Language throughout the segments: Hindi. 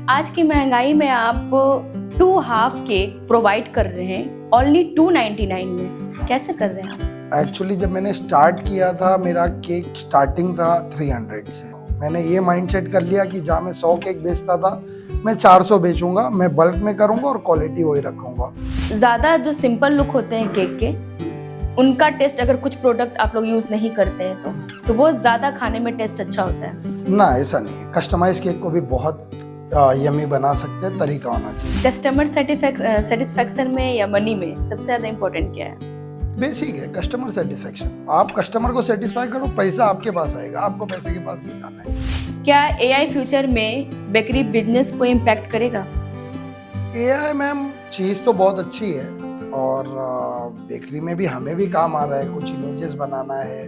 आज की महंगाई में आप 2 हाफ केक प्रोवाइड कर रहे हैं ओनली 299 में, कैसे कर रहे हैं आप? एक्चुअली जब मैंने स्टार्ट किया था मेरा केक स्टार्टिंग था 300 से। मैंने ये माइंडसेट कर लिया कि जहाँ मैं 100 केक बेचता था मैं 400 बेचूंगा, मैं बल्क में करूंगा और क्वालिटी वही रखूंगा। ज़्यादा जो सिंपल लुक होते हैं केक के, उनका टेस्ट अगर कुछ प्रोडक्ट आप लोग यूज़ नहीं करते हैं तो वो ज़्यादा खाने में टेस्ट अच्छा होता है। ना, ऐसा नहीं है। कस्टमाइज केक को भी बहुत यमी बना सकते हैं, तरीका होना चाहिए। कस्टमर सेटिस्फेक्शन में या मनी में सबसे ज़्यादा इम्पोर्टेंट क्या है? बेसिक है कस्टमर सेटिस्फेक्शन। आप कस्टमर को सेटिस्फाई करो, पैसा आपके पास आएगा, आपको पैसे के पास नहीं जाना है। क्या एआई फ्यूचर में बेकरी बिजनेस को इम्पैक्ट करेगा? एआई मैम चीज़ तो बहुत अच्छी है और बेकरी में भी हमें भी काम आ रहा है, कुछ इमेजेस बनाना है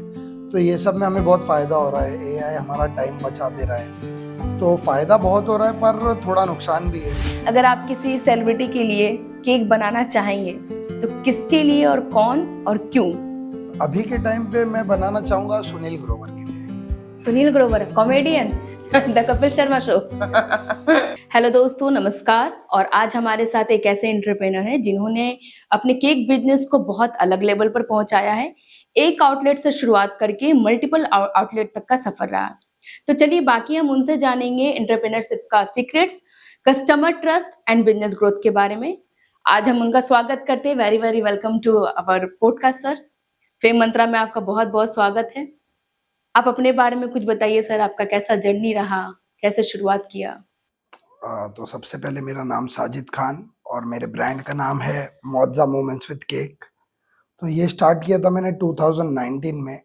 तो ये सब में हमें बहुत फ़ायदा हो रहा है। एआई हमारा टाइम बचा दे रहा है तो फ़ायदा बहुत हो रहा है, पर थोड़ा नुकसान भी है। अगर आप किसी सेलिब्रिटी के लिए केक बनाना चाहेंगे तो किसके लिए और कौन और क्यों? अभी के टाइम पे मैं बनाना चाहूँगा सुनील ग्रोवर के लिए। Sunil Grover, comedian, the Kapil Sharma show. Hello दोस्तों, नमस्कार। और आज हमारे साथ एक ऐसे एंटरप्रेन्योर हैं जिन्होंने अपने केक बिजनेस को बहुत अलग लेवल पर पहुंचाया है। एक आउटलेट से शुरुआत करके मल्टीपल आउटलेट तक का सफर रहा। तो चलिए बाकी हम उनसे जानेंगे एंटरप्रेन्योरशिप का secrets, customer trust and business growth के बारे में। आज हम उनका स्वागत करते हैं। Very very welcome to our podcast sir. Fame Mantra में आपका बहुत बहुत स्वागत है। आप अपने बारे में कुछ बताइए सर, आपका कैसा जर्नी रहा, कैसे शुरुआत किया? तो सबसे पहले मेरा नाम साजिद खान और मेरे ब्रांड का नाम है मौजा मोमेंट्स विद केक। तो ये स्टार्ट किया था मैंने 2019 में।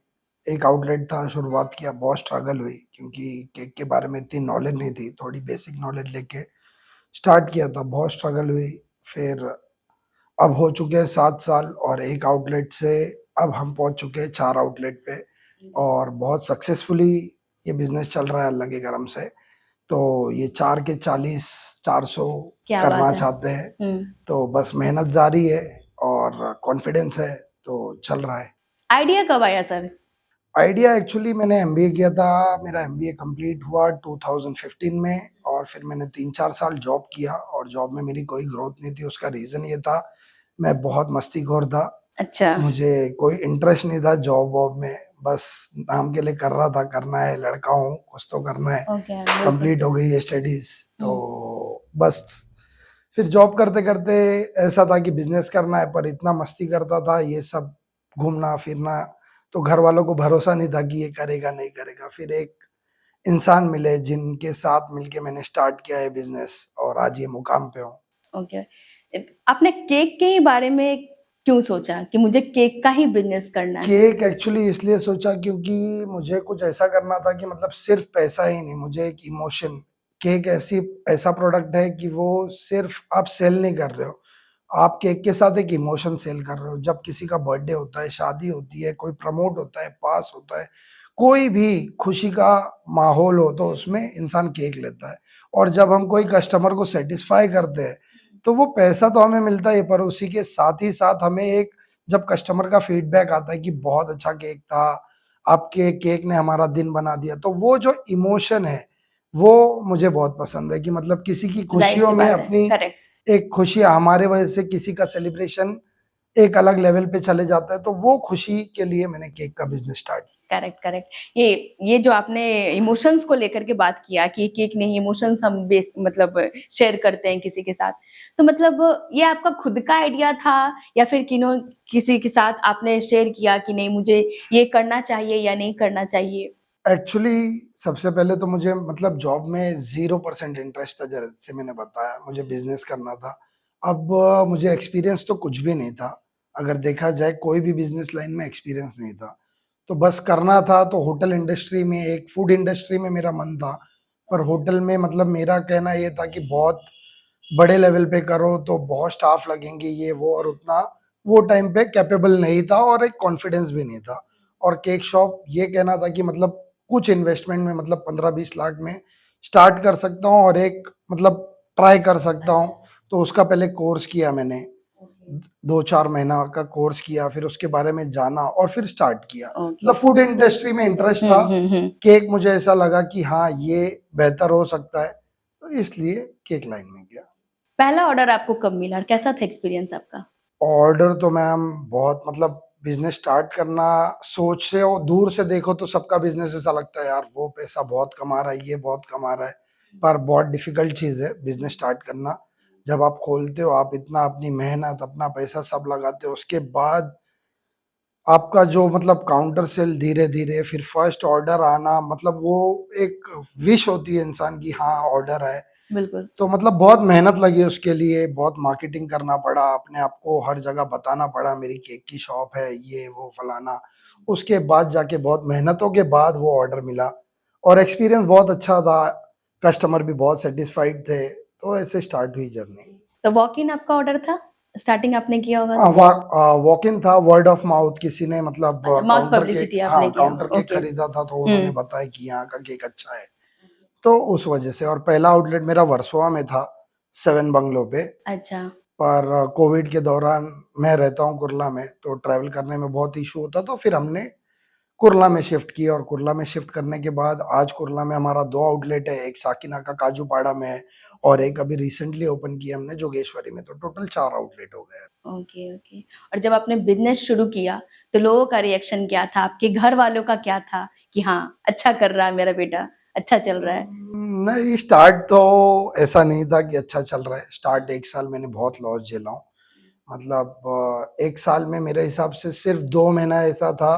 एक आउटलेट था, शुरुआत किया, बहुत स्ट्रगल हुई क्योंकि केक के बारे में इतनी नॉलेज नहीं थी। थोड़ी बेसिक नॉलेज लेके स्टार्ट किया था, बहुत स्ट्रगल हुई। फिर अब हो चुके हैं 7 साल और एक आउटलेट से अब हम पहुंच चुके हैं 4 आउटलेट पे और बहुत सक्सेसफुली ये बिजनेस चल रहा है अल्लाह के करम से। तो ये 4 के 40 400 क्या करना बात है। चाहते हैं तो बस मेहनत जारी है और कॉन्फिडेंस है तो चल रहा है। आइडिया कब आया सर? आइडिया एक्चुअली मैंने एमबीए किया था, मेरा एमबीए कंप्लीट हुआ 2015 में और फिर मैंने 3-4 साल जॉब किया और जॉब में मेरी कोई ग्रोथ नहीं थी। उसका रीज़न ये था, मैं बहुत मस्तीखोर था। अच्छा। मुझे कोई इंटरेस्ट नहीं था जॉब वॉब में, बस नाम के लिए कर रहा था। करना है, लड़का हूँ, कुछ तो करना है। ओके, कंप्लीट हो गई है स्टडीज तो बस फिर जॉब करते करते ऐसा था कि बिजनेस करना है, पर इतना मस्ती करता था, ये सब घूमना फिरना, तो घर वालों को भरोसा नहीं था कि ये करेगा नहीं करेगा। फिर एक इंसान मिले जिनके साथ मिलके मैंने स्टार्ट किया है बिजनेस और आज ये मुकाम पे हूँ। ओके। आपने केक के ही बारे में क्यों सोचा कि मुझे केक का ही बिजनेस करना है? केक एक्चुअली इसलिए सोचा क्योंकि मुझे कुछ ऐसा करना था कि मतलब सिर्फ पैसा ही नहीं, मुझे एक इमोशन। केक ऐसा प्रोडक्ट है कि वो सिर्फ आप सेल नहीं कर रहे हो, आप केक के साथ एक इमोशन सेल कर रहे हो। जब किसी का बर्थडे होता है, शादी होती है, कोई प्रमोट होता है, पास होता है, कोई भी खुशी का माहौल हो तो उसमें इंसान केक लेता है। और जब हम कोई कस्टमर को सेटिस्फाई करते हैं तो वो पैसा तो हमें मिलता है, पर उसी के साथ ही साथ हमें एक, जब कस्टमर का फीडबैक आता है कि बहुत अच्छा केक था, आपके केक ने हमारा दिन बना दिया, तो वो जो इमोशन है वो मुझे बहुत पसंद है कि मतलब किसी की खुशियों में अपनी एक खुशी, हमारे वजह से किसी का सेलिब्रेशन एक अलग लेवल पे चले जाता है, तो वो खुशी के लिए मैंने केक का बिजनेस स्टार्ट। करेक्ट। ये जो आपने इमोशंस को लेकर के बात किया कि केक नहीं, इमोशंस हम मतलब शेयर करते हैं किसी के साथ, तो मतलब ये आपका खुद का आइडिया था या फिर किसी के साथ आपने शेयर किया कि नहीं मुझे ये करना चाहिए या नहीं करना चाहिए? एक्चुअली सबसे पहले तो मुझे मतलब जॉब में 0% इंटरेस्ट था, जैसे मैंने बताया, मुझे बिजनेस करना था। अब मुझे एक्सपीरियंस तो कुछ भी नहीं था, अगर देखा जाए कोई भी बिजनेस लाइन में एक्सपीरियंस नहीं था, तो बस करना था। तो होटल इंडस्ट्री में, एक फूड इंडस्ट्री में मेरा मन था, पर होटल में मतलब मेरा कहना ये था कि बहुत बड़े लेवल पे करो तो बहुत स्टाफ लगेंगे, ये वो, और उतना वो टाइम पे कैपेबल नहीं था और एक कॉन्फिडेंस भी नहीं था। और केक शॉप ये कहना था कि मतलब कुछ इन्वेस्टमेंट में, मतलब 15-20 लाख में स्टार्ट कर सकता हूँ और एक मतलब ट्राई कर सकता हूँ। तो उसका पहले कोर्स किया मैंने, 2-4 महीना का कोर्स किया, फिर उसके बारे में जाना और फिर स्टार्ट किया। मतलब फूड इंडस्ट्री में इंटरेस्ट था, केक मुझे ऐसा लगा कि हाँ ये बेहतर हो सकता है, तो इसलिए केक लाइन में गया। पहला ऑर्डर आपको कब मिला और कैसा था एक्सपीरियंस आपका? ऑर्डर तो मैम बहुत मतलब बिजनेस स्टार्ट करना सोच से और दूर से देखो तो सबका बिजनेस ऐसा लगता है यार वो पैसा बहुत कमा रहा है, ये बहुत कमा रहा है, पर बहुत डिफिकल्ट चीज है बिजनेस स्टार्ट करना। जब आप खोलते हो आप इतना अपनी मेहनत अपना पैसा सब लगाते हो, उसके बाद आपका जो मतलब काउंटर सेल धीरे धीरे फिर फर्स्ट ऑर्डर आना, मतलब वो एक विश होती है इंसान की, हाँ ऑर्डर है। बिल्कुल। तो मतलब बहुत मेहनत लगी उसके लिए, बहुत मार्केटिंग करना पड़ा, अपने आप को हर जगह बताना पड़ा मेरी केक की शॉप है, ये वो फलाना। उसके बाद जाके बहुत मेहनतों के बाद वो ऑर्डर मिला और एक्सपीरियंस बहुत अच्छा था, कस्टमर भी बहुत सेटिस्फाइड थे। तो ऐसे स्टार्ट हुई जर्नी। तो वॉक इन आपका ऑर्डर था? स्टार्टिंग आपने किया होगा हाँ, तो? वॉक इन था, वर्ड ऑफ माउथ, किसी ने मतलब अच्छा, माउथ काउंटर केक, पब्लिसिटी हाँ आपने किया काउंटर होगा। Cake okay. खरीदा था तो उन्होंने बताया कि यहाँ का केक अच्छा है, तो उस वजह से। और पहला आउटलेट मेरा वर्सोवा में था, 7 बंगलो पे। अच्छा। पर कोविड के दौरान मैं रहता हूँ कुर्ला में, तो ट्रैवल करने में बहुत इशू होता, तो फिर हमने कुर्ला में शिफ्ट किया। और कुर्ला में शिफ्ट करने के बाद आज कुर्ला में हमारा 2 आउटलेट है, एक साकिनाका काजूपाड़ा में है और एक अभी रिसेंटली ओपन किया हमने जोगेश्वरी में, तो टोटल 4 आउटलेट हो गए। Okay, okay. और जब आपने बिज़नेस शुरू किया, तो लोगों का रिएक्शन क्या था? आपके घर वालों का क्या था कि हाँ, अच्छा कर रहा है मेरा बेटा, अच्छा चल रहा है? नहीं, स्टार्ट तो ऐसा नहीं था कि अच्छा चल रहा है। स्टार्ट 1 साल मैंने बहुत लॉस झेला हूँ। मतलब 1 साल में मेरे हिसाब से सिर्फ 2 महीना ऐसा था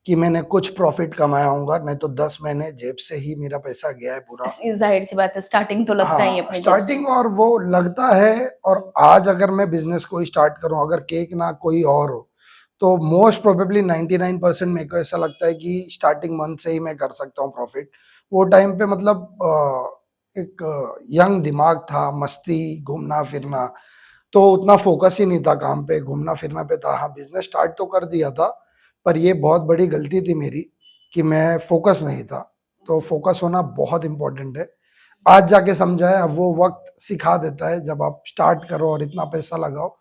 कि मैंने कुछ प्रॉफिट कमाया होगा, नहीं तो 10 महीने जेब से ही मेरा पैसा गया है पूरा। ज़ाहिर-सी बात है, स्टार्टिंग तो लगता ही है हाँ, अपने जेब से। स्टार्टिंग और वो लगता है। और आज अगर मैं बिजनेस कोई स्टार्ट करूं, अगर केक ना कोई और हो, तो मोस्ट प्रोबेबली 99% मेरे को ऐसा लगता है कि स्टार्टिंग मंथ से ही मैं कर सकता हूँ प्रॉफिट। वो टाइम पे मतलब एक यंग दिमाग था, मस्ती, घूमना फिरना, तो उतना फोकस ही नहीं था काम पे, घूमना फिरना पे था। हाँ, बिजनेस स्टार्ट तो कर दिया था, पर ये बहुत बड़ी गलती थी मेरी कि मैं फोकस नहीं था। तो फोकस होना बहुत इंपॉर्टेंट है। आज जाके समझा है, अब वो वक्त सिखा देता है, जब आप स्टार्ट करो और इतना पैसा लगाओ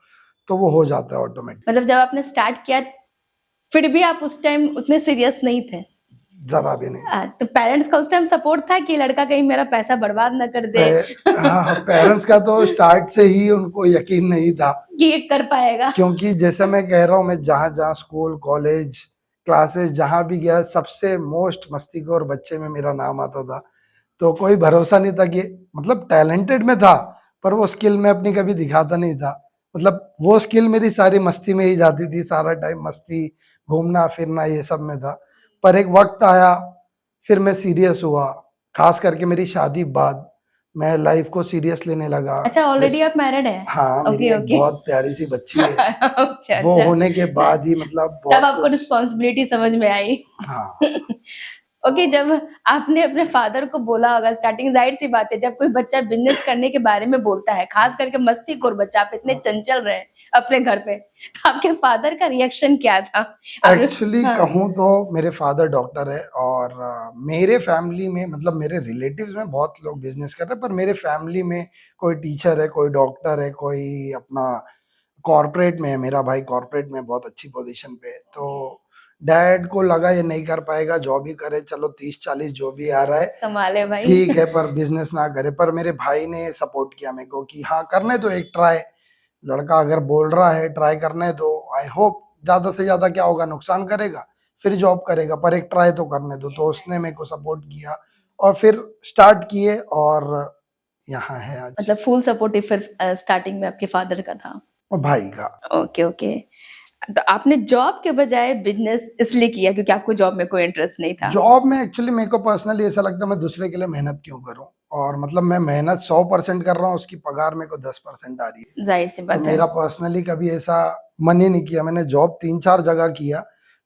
तो वो हो जाता है ऑटोमेटिक। मतलब जब आपने स्टार्ट किया, फिर भी आप उस टाइम उतने सीरियस नहीं थे? जरा भी नहीं। तो पेरेंट्स का उस टाइम सपोर्ट था कि लड़का कहीं मेरा पैसा बर्बाद ना कर दे? हाँ, पेरेंट्स का तो स्टार्ट से ही उनको यकीन नहीं था, कि ये कर पाएगा। क्योंकि जैसे मैं कह रहा हूँ, मैं जहाँ जहाँ स्कूल कॉलेज क्लासेस जहाँ भी गया, सबसे मोस्ट मस्तीखोर बच्चे में मेरा नाम आता था। तो कोई भरोसा नहीं था कि मतलब टैलेंटेड में था, पर वो स्किल मैं अपनी कभी दिखाता नहीं था। मतलब वो स्किल मेरी सारी मस्ती में ही जाती थी, सारा टाइम मस्ती, घूमना फिरना ये सब में था। पर एक वक्त आया, फिर मैं सीरियस हुआ, खास करके मेरी शादी बाद मैं लाइफ को सीरियस लेने लगा। अच्छा, ऑलरेडी आप मैरिड हैं? हाँ, मेरी ओके, एक ओके। बहुत प्यारी सी बच्ची है। अच्छा, वो अच्छा। होने के बाद ही मतलब तब बहुत आपको कुछ। रिस्पॉन्सिबिलिटी समझ में आई। हाँ, ओके, जब आपने अपने फादर को बोला होगा स्टार्टिंग, ज़ाहिर-सी बात है जब कोई बच्चा बिज़नेस करने के बारे में बोलता है, खास करके मस्तीखोर बच्चा, आप इतने चंचल रहे अपने घर पे, तो आपके फादर का रिएक्शन क्या था? आपने एक्चुअली हाँ, कहूँ तो मेरे फादर डॉक्टर है और मेरे फैमिली में मतलब मेरे रिलेटिव्स में बहुत लोग बिजनेस कर रहे हैं, पर मेरे फैमिली में कोई टीचर है, कोई डॉक्टर है, कोई अपना कॉर्पोरेट में है। मेरा भाई कॉर्पोरेट में बहुत अच्छी पोजीशन पे है। तो डैड को लगा ये नहीं कर पाएगा, जॉब ही करे, चलो 30-40 जो भी आ रहा है कमाल है भाई। ठीक है, पर बिजनेस ना करे। पर मेरे भाई ने सपोर्ट किया मेरे को कि हाँ करने दो एक ट्राई, लड़का अगर बोल रहा है ट्राई करने दो। आई होप ज्यादा से ज्यादा क्या होगा, नुकसान करेगा, फिर जॉब करेगा, पर एक ट्राई तो करने दो। तो उसने मेरे को सपोर्ट किया और फिर स्टार्ट किए और यहाँ है आज। मतलब फुल सपोर्टिव फिर स्टार्टिंग में आपके फादर का था। और भाई का। Okay, okay. तो आपने जॉब के बजाय बिज़नेस इसलिए किया क्योंकि आपको जॉब में कोई इंटरेस्ट नहीं था? जॉब में एक्चुअली मेरे को पर्सनली ऐसा लगता है मैं दूसरे के लिए मेहनत क्यों करूं, और मतलब मैं मेहनत 100% कर रहा हूँ, उसकी पगार मेरे को 10% आ रही है। ज़ाहिर-सी तो बात है। मेरा पर्सनली कभी ऐसा मन ही नहीं किया। मैंने जॉब 3-4 जगह किया,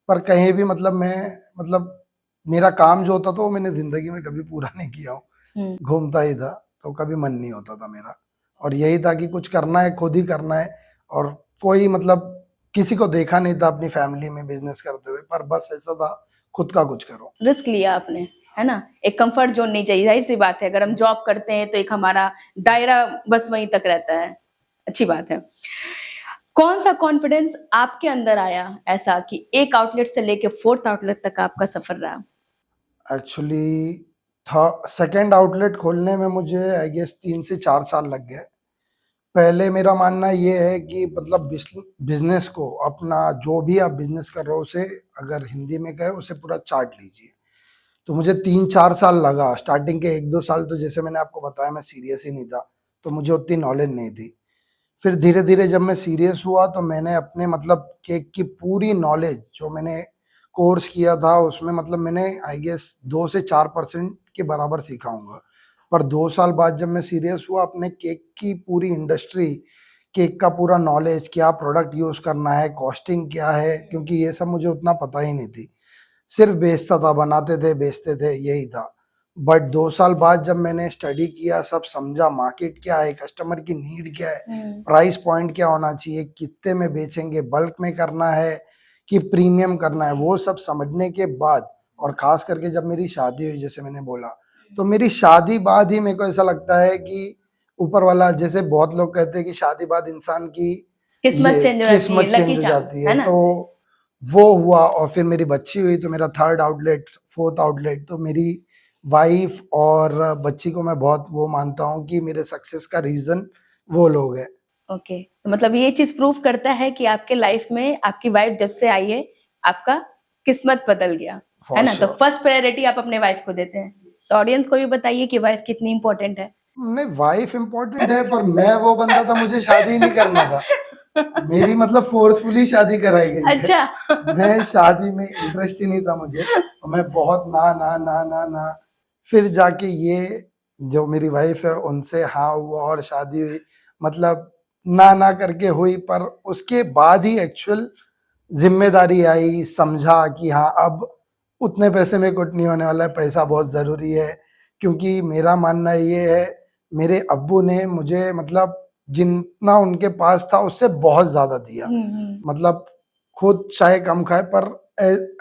पर कहीं भी मतलब मैं मतलब मेरा काम जो होता था वो मैंने जिंदगी में कभी पूरा नहीं किया हूँ। हुँ। घूमता ही था, तो कभी मन नहीं होता था मेरा। और यही था कि कुछ करना है, खुद ही करना है। और कोई मतलब किसी को देखा नहीं था अपनी फैमिली में बिजनेस करते हुए, पर बस ऐसा था खुद का कुछ करो। रिस्क लिया आपने, है ना? एक कंफर्ट ज़ोन नहीं चाहिए, ज़ाहिर-सी बात है, अगर हम जॉब करते हैं तो एक हमारा दायरा बस वहीं तक रहता है। अच्छी बात है। कौन-सा कॉन्फिडेंस आपके अंदर आया ऐसा कि एक आउटलेट से लेके 4th आउटलेट तक आपका सफ़र रहा? एक्चुअली था। सेकंड आउटलेट खोलने में मुझे आई गेस 3 से 4 साल लग गए। पहले मेरा मानना ये है कि मतलब बिजनेस को अपना जो भी आप बिजनेस कर रहे हो उसे अगर हिंदी में कहे उसे पूरा चाट लीजिए। तो मुझे 3-4 साल लगा। स्टार्टिंग के 1-2 साल तो जैसे मैंने आपको बताया मैं सीरियस ही नहीं था, तो मुझे उतनी नॉलेज नहीं थी। फिर धीरे धीरे जब मैं सीरियस हुआ तो मैंने अपने मतलब केक की पूरी नॉलेज जो मैंने कोर्स किया था उसमें मतलब मैंने आई गेस 2 से 4% के बराबर सीखा हूँगा। पर 2 साल बाद जब मैं सीरियस हुआ अपने केक की पूरी इंडस्ट्री, केक का पूरा नॉलेज, क्या प्रोडक्ट यूज करना है, कॉस्टिंग क्या है, क्योंकि ये सब मुझे उतना पता ही नहीं थी। सिर्फ बेचता था, बनाते थे, बेचते थे, यही था। बट 2 साल बाद जब मैंने स्टडी किया, सब समझा, मार्केट क्या है, कस्टमर की नीड क्या है, प्राइस पॉइंट क्या होना चाहिए, कितने में बेचेंगे, बल्क में करना है कि प्रीमियम करना है, वो सब समझने के बाद और खास करके जब मेरी शादी हुई, जैसे मैंने बोला, तो मेरी शादी बाद ही मेरे को ऐसा लगता है कि ऊपर वाला, जैसे बहुत लोग कहते हैं कि शादी बाद इंसान की किस्मत ये चेंज हो जाती है, किस्मत लकी चेंज हो चार्म, जाती है है, ना? तो वो हुआ। और फिर मेरी बच्ची हुई तो मेरा थर्ड आउटलेट, फोर्थ आउटलेट। तो मेरी वाइफ और बच्ची को मैं बहुत वो मानता हूँ कि मेरे सक्सेस का रीजन वो लोग हैं। ओके, तो मतलब ये चीज प्रूव करता है कि आपके लाइफ में आपकी वाइफ जब से आई है आपका किस्मत बदल गया, है फॉर ना? तो श्योर। फर्स्ट प्रायोरिटी आप अपने वाइफ को देते हैं। तो ऑडियंस को भी बताइए कि वाइफ कितनी इंपॉर्टेंट है। नहीं, वाइफ इम्पोर्टेंट है पर मैं वो बंदा था, मुझे शादी ही नहीं करना था। मेरी मतलब फोर्सफुली शादी कराई गई है। अच्छा। मैं शादी में इंटरेस्ट ही नहीं था मुझे, और मैं बहुत ना ना ना ना ना, फिर जाके ये जो मेरी वाइफ है उनसे हाँ हुआ और शादी हुई। मतलब ना ना करके हुई, पर उसके बाद ही एक्चुअल जिम्मेदारी आई, समझा कि हाँ अब उतने पैसे में कुछ नहीं होने वाला है, पैसा बहुत जरूरी है। क्योंकि मेरा मानना ये है, मेरे अब्बू ने मुझे मतलब जितना उनके पास था उससे बहुत ज्यादा दिया। मतलब खुद चाहे कम खाए पर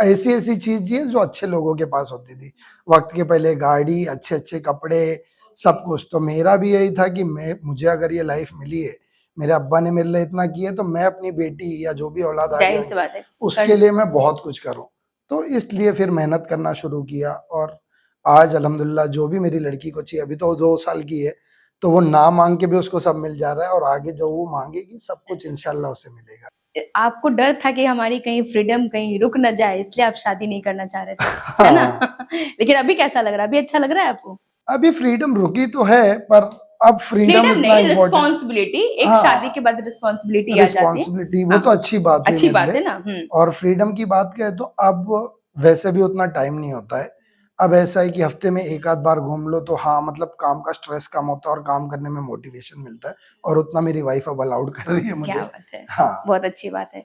ऐसी ऐसी चीज दी है जो अच्छे लोगों के पास होती थी। वक्त के पहले गाड़ी, अच्छे अच्छे कपड़े, सब कुछ। तो मेरा भी यही था कि मुझे अगर ये लाइफ मिली है, मेरे अब्बा ने मेरे लिए इतना किया, तो मैं अपनी बेटी या जो भी औलाद आगे जाहिर सी आएंगे बात है, उसके लिए मैं बहुत कुछ करूं। तो इसलिए फिर मेहनत करना शुरू किया, और आज अल्हम्दुलिल्लाह जो भी मेरी लड़की को चाहिए, अभी तो 2 साल की है, तो वो ना मांग के भी उसको सब मिल जा रहा है, और आगे जो वो मांगेगी सब कुछ इंशाल्लाह उसे मिलेगा। आपको डर था कि हमारी कहीं फ्रीडम कहीं रुक ना जाए, इसलिए आप शादी नहीं करना चाह रहे थे, है ना? हाँ, लेकिन अभी कैसा लग रहा है? अभी अच्छा लग रहा है आपको? अभी फ्रीडम रुकी तो है, पर अब फ्रीडम फ्रीडम इतना नहीं, इम्पोर्टेंट। रिस्पॉन्सिबिलिटी। एक शादी के हाँ, बाद रिस्पॉन्सिबिलिटी आ जाती है। रिस्पॉन्सिबिलिटी वो हाँ, तो अच्छी बात हुई अच्छी मेरे बात लिए। है ना। और फ्रीडम की बात करें तो अब वैसे भी उतना टाइम नहीं होता है। अब ऐसा है कि हफ्ते में एक आध बार घूम लो तो हाँ, मतलब काम का स्ट्रेस कम होता है और काम करने में मोटिवेशन मिलता है, और उतना मेरी वाइफ अब अलाउड कर रही है क्या मुझे। बात है, हाँ, बहुत अच्छी बात है।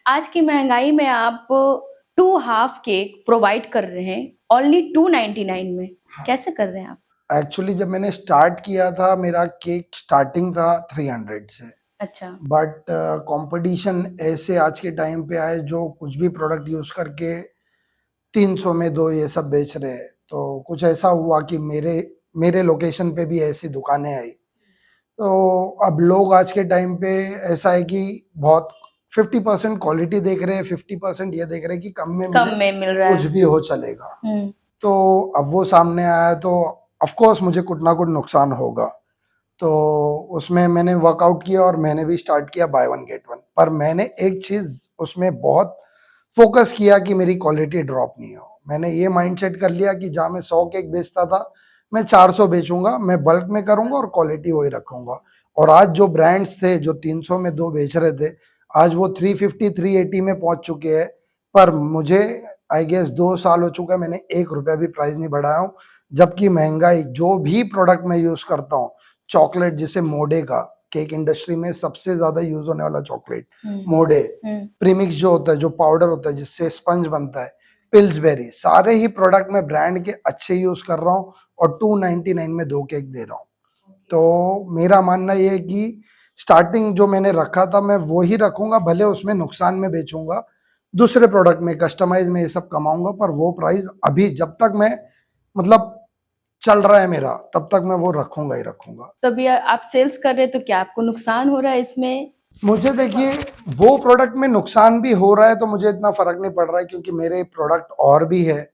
आज की महंगाई में आप 2 हाफ केक प्रोवाइड कर रहे हैं ओनली 299 में, कैसे कर रहे हैं आप? एक्चुअली जब मैंने स्टार्ट किया था मेरा केक स्टार्टिंग था 300 से। अच्छा। बट कंपटीशन ऐसे आज के टाइम पे आए जो कुछ भी प्रोडक्ट यूज करके 300 में दो ये सब बेच रहे हैं। तो कुछ ऐसा हुआ कि मेरे मेरे लोकेशन पे भी ऐसी दुकानें आई। तो अब लोग आज के टाइम पे ऐसा है कि बहुत 50% क्वालिटी देख रहे हैं, 50% ये देख रहे हैं कि कम में कम मिले, में मिल रहा कुछ है। भी हो चलेगा। तो अब वो सामने आया तो ऑफ कोर्स मुझे कुछ ना कुछ नुकसान होगा। तो उसमें मैंने वर्कआउट किया और मैंने भी स्टार्ट किया बाय वन गेट वन। पर मैंने एक चीज उसमें बहुत फोकस किया कि मेरी क्वालिटी ड्रॉप नहीं हो। मैंने ये माइंडसेट कर लिया कि जहां मैं 100 केक बेचता था मैं 400 बेचूंगा, मैं बल्क में करूंगा और क्वालिटी वही रखूंगा। और आज जो ब्रांड्स थे जो 300 में दो बेच रहे थे, आज वो 350 380 में पहुंच चुके हैं। पर मुझे आई गेस 2 साल हो चुका है, मैंने 1 रुपया भी प्राइस नहीं बढ़ाया हूँ। जबकि महंगाई, जो भी प्रोडक्ट मैं यूज करता हूँ, चॉकलेट जिसे मोडे का, केक इंडस्ट्री में सबसे ज्यादा यूज होने वाला चॉकलेट मोडे, प्रीमिक्स जो होता है, जो पाउडर होता है जिससे स्पंज बनता है, पिल्सबेरी, सारे ही प्रोडक्ट मैं ब्रांड के अच्छे यूज कर रहा हूँ और 299 में 2 केक दे रहा हूँ। तो मेरा मानना ये है कि स्टार्टिंग जो मैंने रखा था मैं वो ही रखूंगा, भले उसमें नुकसान में बेचूंगा, दूसरे प्रोडक्ट में कस्टमाइज में ये सब कमाऊंगा, पर वो प्राइस अभी जब तक मैं मतलब चल रहा है मेरा तब तक मैं वो रखूंगा ही रखूंगा। तभी आप सेल्स कर रहे हैं, तो क्या आपको नुकसान हो रहा है इसमें? मुझे देखिए, वो प्रोडक्ट में नुकसान भी हो रहा है तो मुझे इतना फर्क नहीं पड़ रहा है, क्योंकि मेरे प्रोडक्ट और भी है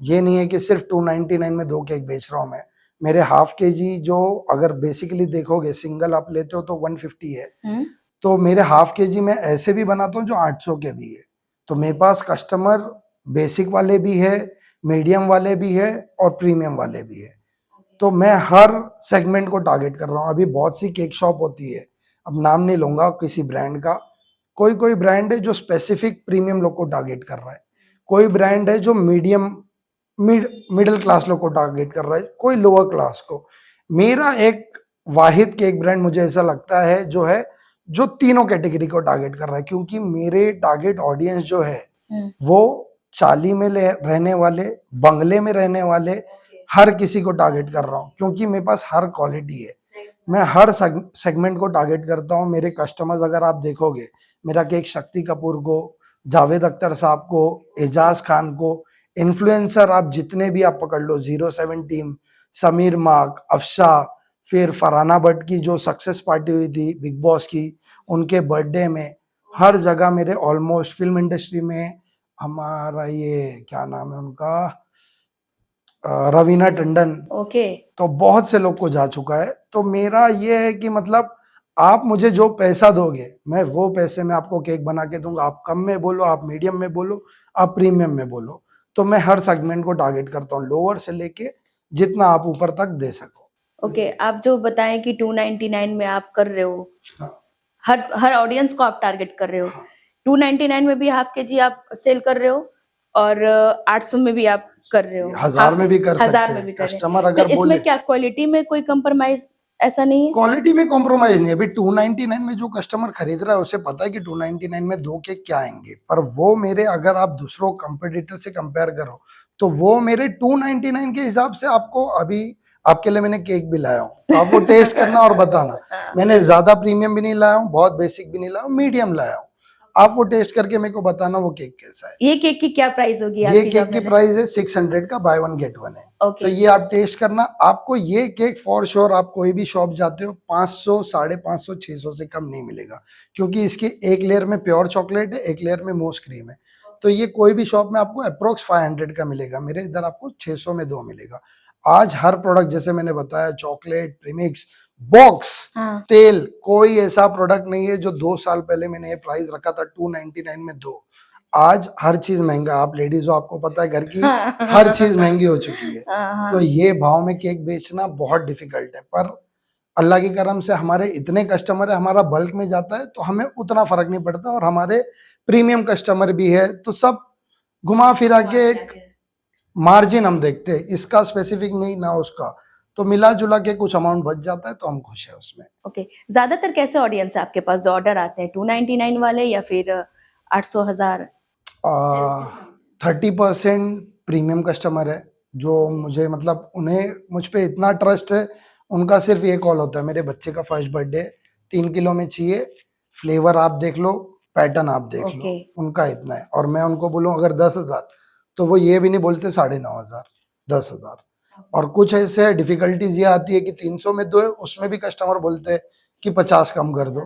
ये नहीं है कि सिर्फ 299 में 2 केक बेच रहा हूँ मैं। मेरे हाफ केजी जो अगर बेसिकली देखोगे सिंगल आप लेते हो तो 150 है, तो मेरे हाफ केजी में ऐसे भी बनाता हूँ जो 800 के भी है। तो मेरे पास कस्टमर बेसिक वाले भी है, मीडियम वाले भी है और प्रीमियम वाले भी है। तो मैं हर सेगमेंट को टारगेट कर रहा हूँ। अभी बहुत सी केक शॉप होती है, अब नाम नहीं लूंगा किसी ब्रांड का, कोई कोई ब्रांड है जो स्पेसिफिक प्रीमियम लोग को टारगेट कर रहा है, कोई ब्रांड है जो मिडिल क्लास लोग को टारगेट कर रहा है, कोई लोअर क्लास को। मेरा एक वाहिद केक ब्रांड मुझे ऐसा लगता है जो तीनों कैटेगरी को टारगेट कर रहा है, क्योंकि मेरे टारगेट ऑडियंस जो है वो चाली में रहने वाले, बंगले में रहने वाले, हर किसी को टारगेट कर रहा हूँ, क्योंकि मेरे पास हर क्वालिटी है। मैं हर सेगमेंट को टारगेट करता हूँ। मेरे कस्टमर्स अगर आप देखोगे, मेरा केक शक्ति कपूर को, जावेद अख्तर साहब को, एजाज खान को, इन्फ्लुएंसर आप जितने भी आप पकड़ लो, 07 टीम, समीर मार्क, अफशा, फिर फरहाना भट्ट की जो सक्सेस पार्टी हुई थी बिग बॉस की, उनके बर्थडे में, हर जगह मेरे ऑलमोस्ट फिल्म इंडस्ट्री में हमारा ये क्या नाम है उनका, रवीना टंडन, ओके। तो बहुत से लोग को जा चुका है। तो मेरा ये है कि मतलब आप मुझे जो पैसा दोगे मैं वो पैसे में आपको केक बना के दूंगा। आप कम में बोलो, आप मीडियम में बोलो, आप प्रीमियम में बोलो। तो मैं हर सेगमेंट को टारगेट करता हूँ, लोअर से लेके जितना आप ऊपर तक दे सको। ओके, आप जो बताएं कि 299 में आप कर रहे हो, हाँ, हर ऑडियंस को आप टारगेट कर रहे हो। 299 में भी हाफ केजी आप सेल कर रहे हो और 800 में भी आप कर रहे हो, 1000 में भी कर सकते 1000 में हैं भी कर रहे कस्टमर हैं। तो अगर बोले। इसमें क्या क्वालिटी में कोई कंप्रोमाइज ऐसा नहीं है? क्वालिटी में कॉम्प्रोमाइज नहीं है। अभी 299 में जो कस्टमर खरीद रहा है उसे पता है कि 299 में 2 केक क्या आएंगे, पर वो मेरे, अगर आप दूसरों कंपटीटर से कंपेयर करो तो वो मेरे 299 के हिसाब से आपको, अभी आपके लिए मैंने केक भी लाया हूँ, तो आप वो टेस्ट करना और बताना। मैंने ज्यादा प्रीमियम भी नहीं लाया हूँ, बहुत बेसिक भी नहीं लाया हूँ, मीडियम लाया हूँ। आप वो टेस्ट करके मेरे को बताना वो केक कैसा है। ये केक की क्या प्राइस होगी ये आपकी जो केक की आपने? प्राइस है 600 का, बाय वन गेट वन है। ओके। तो ये आप टेस्ट करना। आपको ये केक फॉर श्योर, आप कोई भी शॉप जाते हो 500, 550, 600 से कम नहीं मिलेगा, क्योंकि इसके एक लेयर में प्योर चॉकलेट है, एक लेयर में मोस्ट क्रीम है। तो ये कोई भी शॉप में आपको अप्रोक्स 500 का मिलेगा, मेरे इधर आपको 600 में 2 मिलेगा। आज हर प्रोडक्ट जैसे मैंने बताया, चॉकलेट, प्रीमिक्स, बॉक्स, हाँ। तेल, कोई ऐसा प्रोडक्ट नहीं है जो 2 साल पहले मैंने ये प्राइस रखा था 299 में 2। आज हर चीज महंगा। आप लेडीज हो, आपको पता है घर की हर चीज महंगी हो चुकी है। हाँ, तो ये भाव में केक बेचना बहुत डिफिकल्ट है, पर अल्लाह की करम से हमारे इतने कस्टमर है, हमारा बल्क में जाता है तो हमें उतना फर्क नहीं पड़ता, और हमारे प्रीमियम कस्टमर भी है, तो सब घुमा फिरा के एक मार्जिन हम देखते हैं, इसका स्पेसिफिक नहीं ना उसका, तो मिला जुला के कुछ अमाउंट बच जाता है तो हम खुश है उसमें। ओके। ज्यादातर कैसे ऑडियंस है आपके पास जो ऑर्डर आते हैं, 299 वाले या फिर 800, 1000? 30% प्रीमियम कस्टमर है जो मुझे, मतलब उन्हें मुझ पे इतना ट्रस्ट है, उनका सिर्फ ये कॉल होता है, मेरे बच्चे का फर्स्ट बर्थडे 3 किलो में चाहिए, फ्लेवर आप देख लो, पैटर्न आप देख लो, ओके। उनका इतना है। और मैं उनको बोलूं अगर 10,000, तो वो ये भी नहीं बोलते 9,500, 10,000। और कुछ ऐसे डिफिकल्टीज ये आती है कि 300 में 2 है, उसमें भी कस्टमर बोलते हैं कि 50 कम कर दो,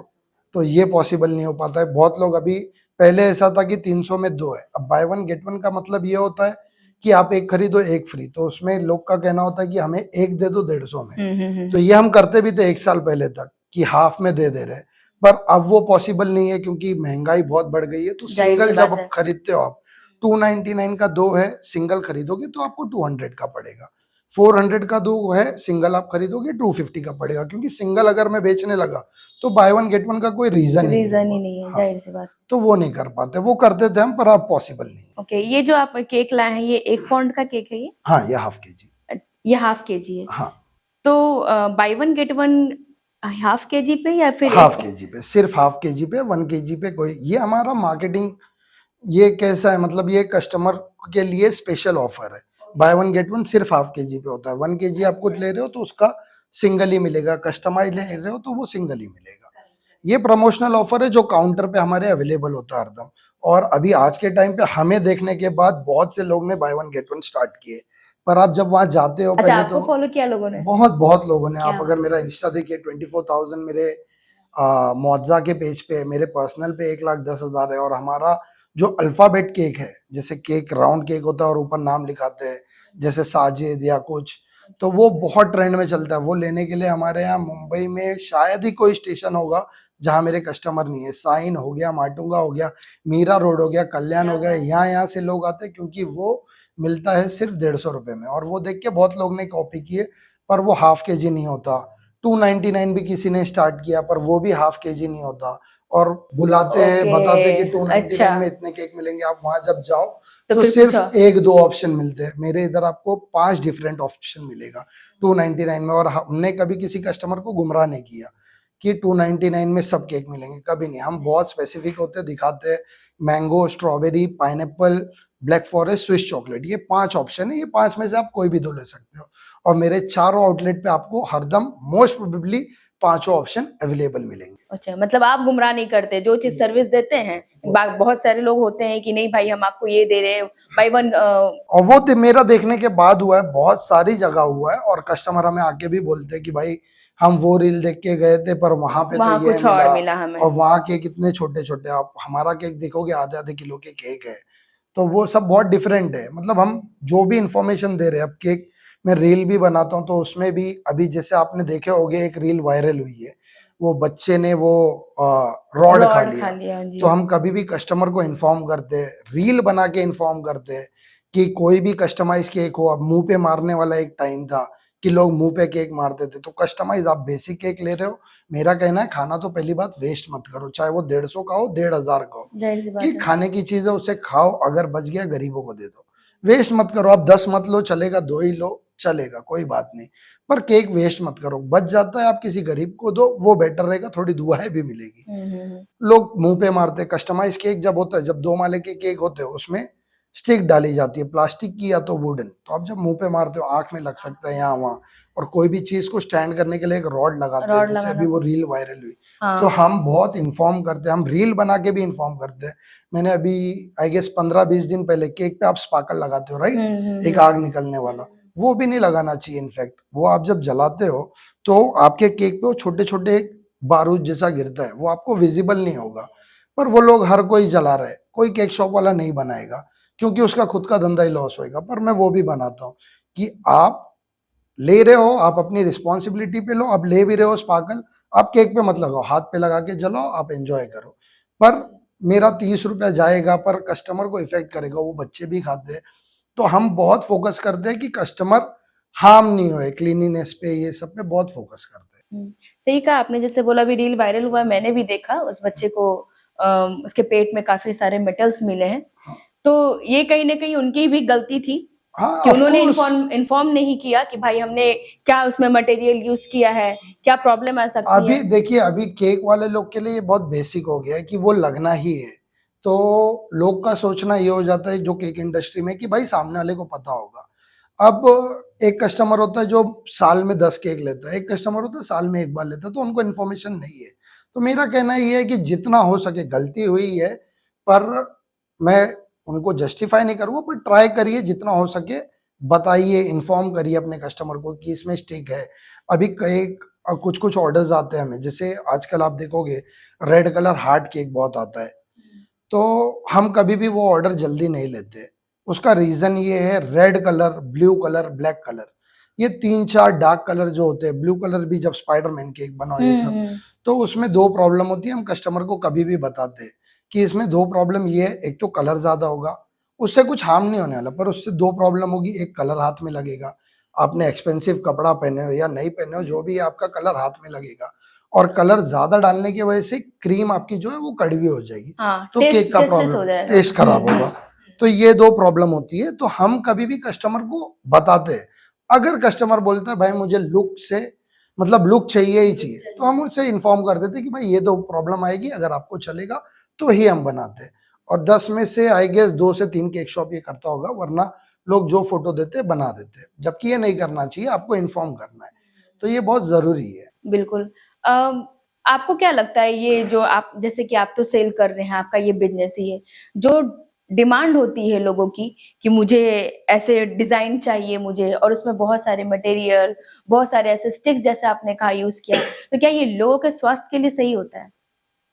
तो ये पॉसिबल नहीं हो पाता है। बहुत लोग, अभी पहले ऐसा था कि 300 में 2 है, अब बाय वन गेट वन का मतलब ये होता है कि आप एक खरीदो एक फ्री, तो उसमें लोग का कहना होता है कि हमें एक दे दो 150 में। तो ये हम करते भी थे 1 साल पहले तक कि हाफ में दे रहे, पर अब वो पॉसिबल नहीं है क्योंकि महंगाई बहुत बढ़ गई है। तो जाहिर सी सिंगल बात जब है। आप खरीदते हो, आप 299 का 2 है, सिंगल खरीदोगे तो आपको 200 का पड़ेगा। 400 का 2 है, सिंगल आप खरीदोगे 250 का पड़ेगा, क्योंकि सिंगल अगर मैं बेचने लगा तो बाय वन गेट वन का कोई रीजन ही नहीं है, हाँ, जाहिर सी बात। तो वो नहीं कर पाते, वो करते थे हम, पर अब पॉसिबल नहीं है। ओके, ये जो आप केक लाए हैं ये 1 पाउंड का केक है ये? हाँ, ये हाफ केजी। ये हाफ केजी है। हाँ, तो by one get one half KG पे या फिर हाफ केजी पे, सिर्फ हाफ केजी पे, 1 केजी पे कोई, ये हमारा मार्केटिंग, ये कैसा है, मतलब ये कस्टमर के लिए स्पेशल ऑफर है। बाय वन गेट वन सिर्फ हाफ केजी पे होता है। 1 केजी आप कुछ ले रहे हो तो उसका सिंगल ही मिलेगा, कस्टमाइज ले रहे हो तो वो सिंगल ही मिलेगा। ये प्रमोशनल ऑफर है जो काउंटर पे हमारे अवेलेबल होता है हरदम। और अभी आज के टाइम पे हमें देखने के बाद बहुत से लोग ने by one get one start किए, पर आप जब वहां जाते हो, अच्छा, पहले आपको तो फॉलो किया लोगों ने? बहुत लोगों ने। आप क्या? अगर मेरा इंस्टा देखिए 24,000 मेरे मुआवजा के पेज पे, मेरे पर्सनल पे 1,10,000 है, और हमारा जो अल्फाबेट केक है, जैसे केक राउंड केक होता है और ऊपर नाम लिखाते हैं, जैसे साजिद या कुछ, तो वो बहुत ट्रेंड में चलता है। वो लेने के लिए हमारे यहाँ मुंबई में शायद ही कोई स्टेशन होगा जहाँ मेरे कस्टमर नहीं है। साइन हो गया, माटुंगा हो गया, मीरा रोड हो गया, कल्याण हो गया, यहाँ से लोग आते हैं क्योंकि वो मिलता है सिर्फ 150 रुपए में। और वो देख के बहुत लोग ने कॉपी किए, पर वो हाफ केजी नहीं होता। 299 भी किसी ने स्टार्ट किया, पर वो भी हाफ केजी नहीं होता। और बुलाते हैं, बताते कि 299 में इतने केक मिलेंगे। आप वहां जब जाओ तो सिर्फ एक दो ऑप्शन मिलते हैं। मेरे इधर आपको 5 डिफरेंट ऑप्शन मिलेगा 299 में। और हमने कभी किसी कस्टमर को गुमराह नहीं किया कि 299 में सब केक मिलेंगे, कभी नहीं। हम बहुत स्पेसिफिक होते, दिखाते हैं mango, strawberry, pineapple, black forest, Swiss chocolate, ये 5 ऑप्शन है। ये 5 में से आप कोई भी दो ले सकते हो। और मेरे चारों आउटलेट पे आपको हरदम मोस्ट प्रोबेबली 5 ऑप्शन अवेलेबल मिलेंगे। अच्छा, मतलब आप गुमराह नहीं करते, जो चीज सर्विस देते हैं। बहुत सारे लोग होते हैं कि नहीं भाई हम आपको ये दे रहे हैं बाई वन। और वो तो मेरा देखने के बाद हुआ है, बहुत सारी जगह हुआ है। और कस्टमर हमें आके भी बोलते हैं कि भाई हम वो रील देख के गए थे, पर वहां पे वहाँ तो ये कुछ और मिला हमें। और वहाँ केक इतने छोटे छोटे, आप हमारा केक देखोगे आधे आधे किलो के केक है। तो वो सब बहुत डिफरेंट है। मतलब हम जो भी इंफॉर्मेशन दे रहे हैं, अब केक मैं रील भी बनाता हूँ, तो उसमें भी अभी जैसे आपने देखे होंगे एक रील वायरल हुई है, वो बच्चे ने वो रॉड खा लिया। तो हम कभी भी कस्टमर को इन्फॉर्म करते हैं, रील बना के इन्फॉर्म करते हैं कि कोई भी कस्टमाइज केक हो। अब मुंह पे मारने वाला एक टाइम था कि लोग मुंह पे केक मारते थे, तो कस्टमाइज आप बेसिक केक ले रहे हो। मेरा कहना है खाना तो पहली बात वेस्ट मत करो, चाहे वो 150 का हो 1500 का हो, कि खाने की चीज है उसे खाओ, अगर बच गया गरीबों को दे दो। वेस्ट मत करो। आप 10 मत लो चलेगा, 2 ही लो चलेगा, कोई बात नहीं, पर केक वेस्ट मत करो। बच जाता है आप किसी गरीब को दो, वो बेटर रहेगा, थोड़ी दुआएं भी मिलेगी। लोग मुंह पे मारते। कस्टमाइज केक जब होता है, जब 2 माले के केक होते हैं, उसमें स्टिक डाली जाती है, प्लास्टिक की या तो वुडन। तो आप जब मुंह पे मारते हो आंख में लग सकता है, यहाँ वहाँ। और कोई भी चीज को स्टैंड करने के लिए एक रॉड लगाते हैं, जैसे अभी वो रील वायरल हुई। तो हम बहुत इन्फॉर्म करते हैं, हम रील बना के भी इन्फॉर्म करते हैं। मैंने अभी आई गेस 15-20 दिन पहले केक पे आप स्पार्कल लगाते हो, राइट, एक आग निकलने वाला, वो भी नहीं लगाना चाहिए। इनफैक्ट वो आप जब जलाते हो तो आपके केक पे वो छोटे छोटे बारूद जैसा गिरता है, वो आपको विजिबल नहीं होगा। पर वो लोग हर कोई जला रहा है, कोई केक शॉप वाला नहीं बनाएगा, क्योंकि उसका खुद का धंधा ही लॉस होएगा। पर मैं वो भी बनाता हूँ कि आप ले रहे हो, आप अपनी रिस्पॉन्सिबिलिटी पे लो। आप ले भी रहे हो स्पार्कल, आप केक पे मत लगाओ, हाथ पे लगा के जलाओ, आप एंजॉय करो। पर मेरा 30 रुपया जाएगा, पर कस्टमर को इफेक्ट करेगा, वो बच्चे भी खाते हैं। तो हम बहुत फोकस करते हैं कि कस्टमर हार्म नहीं होए, क्लीनिनेस पे, ये सब पे बहुत फोकस करते हैं। सही कहा आपने, जैसे बोला अभी रील वायरल हुआ, मैंने भी देखा उस बच्चे को, उसके पेट में काफी सारे मेटल्स मिले हैं। तो ये कहीं ना कहीं उनकी भी गलती थी कि उन्होंने इन्फॉर्म नहीं किया कि भाई हमने क्या उसमें मटेरियल यूज किया है, क्या प्रॉब्लम आ सकती है। अभी देखिए, अभी केक वाले लोग के लिए ये बहुत बेसिक हो गया है कि वो लगना ही है। तो लोग का सोचना ये हो जाता है जो केक इंडस्ट्री में, कि भाई सामने वाले को पता होगा। अब एक कस्टमर होता है जो साल में 10 केक लेता है, एक कस्टमर होता है साल में 1 बार लेता है, तो उनको इन्फॉर्मेशन नहीं है। तो मेरा कहना ये है कि जितना हो सके, गलती हुई है, पर मैं उनको जस्टिफाई नहीं करूंगा, पर ट्राई करिए जितना हो सके, बताइए, इन्फॉर्म करिए अपने कस्टमर को कि इसमें स्टिक है। अभी कुछ कुछ ऑर्डर्स आते हैं हमें, जैसे आजकल आप देखोगे रेड कलर हार्ट केक बहुत आता है, तो हम कभी भी वो ऑर्डर जल्दी नहीं लेते। उसका रीजन ये है, red colour, blue colour, black colour, ये 3-4 डार्क कलर जो होते हैं, ब्लू कलर भी जब स्पाइडरमैन केक बना ये सब, तो उसमें 2 प्रॉब्लम होती है। हम कस्टमर को कभी भी बताते हैं कि इसमें 2 प्रॉब्लम ये है, एक तो कलर ज्यादा होगा, उससे कुछ हार्म नहीं होने वाला, पर उससे 2 प्रॉब्लम होगी। एक, कलर हाथ में लगेगा, आपने एक्सपेंसिव कपड़ा पहने हो या नहीं पहने हो, जो भी है आपका कलर हाथ में लगेगा। और कलर ज्यादा डालने की वजह से क्रीम आपकी जो है वो कड़वी हो जाएगी, तो केक का प्रॉब्लम, टेस्ट खराब होगा। तो ये 2 प्रॉब्लम होती है। तो हम कभी भी कस्टमर को बताते हैं। अगर कस्टमर बोलता है भाई मुझे लुक से मतलब लुक चाहिए ही चाहिए, तो हम उनसे इन्फॉर्म कर देते कि भाई ये 2 प्रॉब्लम आएगी, अगर आपको चलेगा तो ही हम बनाते हैं। और 10 में से आई गेस 2 से 3 केक शॉप ये करता होगा, वरना लोग जो फोटो देते हैं बना देते हैं, जबकि ये नहीं करना चाहिए, आपको इन्फॉर्म करना है। तो ये बहुत जरूरी है। बिल्कुल। आपको क्या लगता है, ये जो आप, जैसे कि आप तो सेल कर रहे हैं, आपका ये बिजनेस ही है, जो डिमांड होती है लोगों की कि मुझे ऐसे डिजाइन चाहिए मुझे, और उसमें बहुत सारे मटेरियल, बहुत सारे ऐसे स्टिक्स जैसे आपने कहा यूज किया, तो क्या ये लोगों के स्वास्थ्य के लिए सही होता है?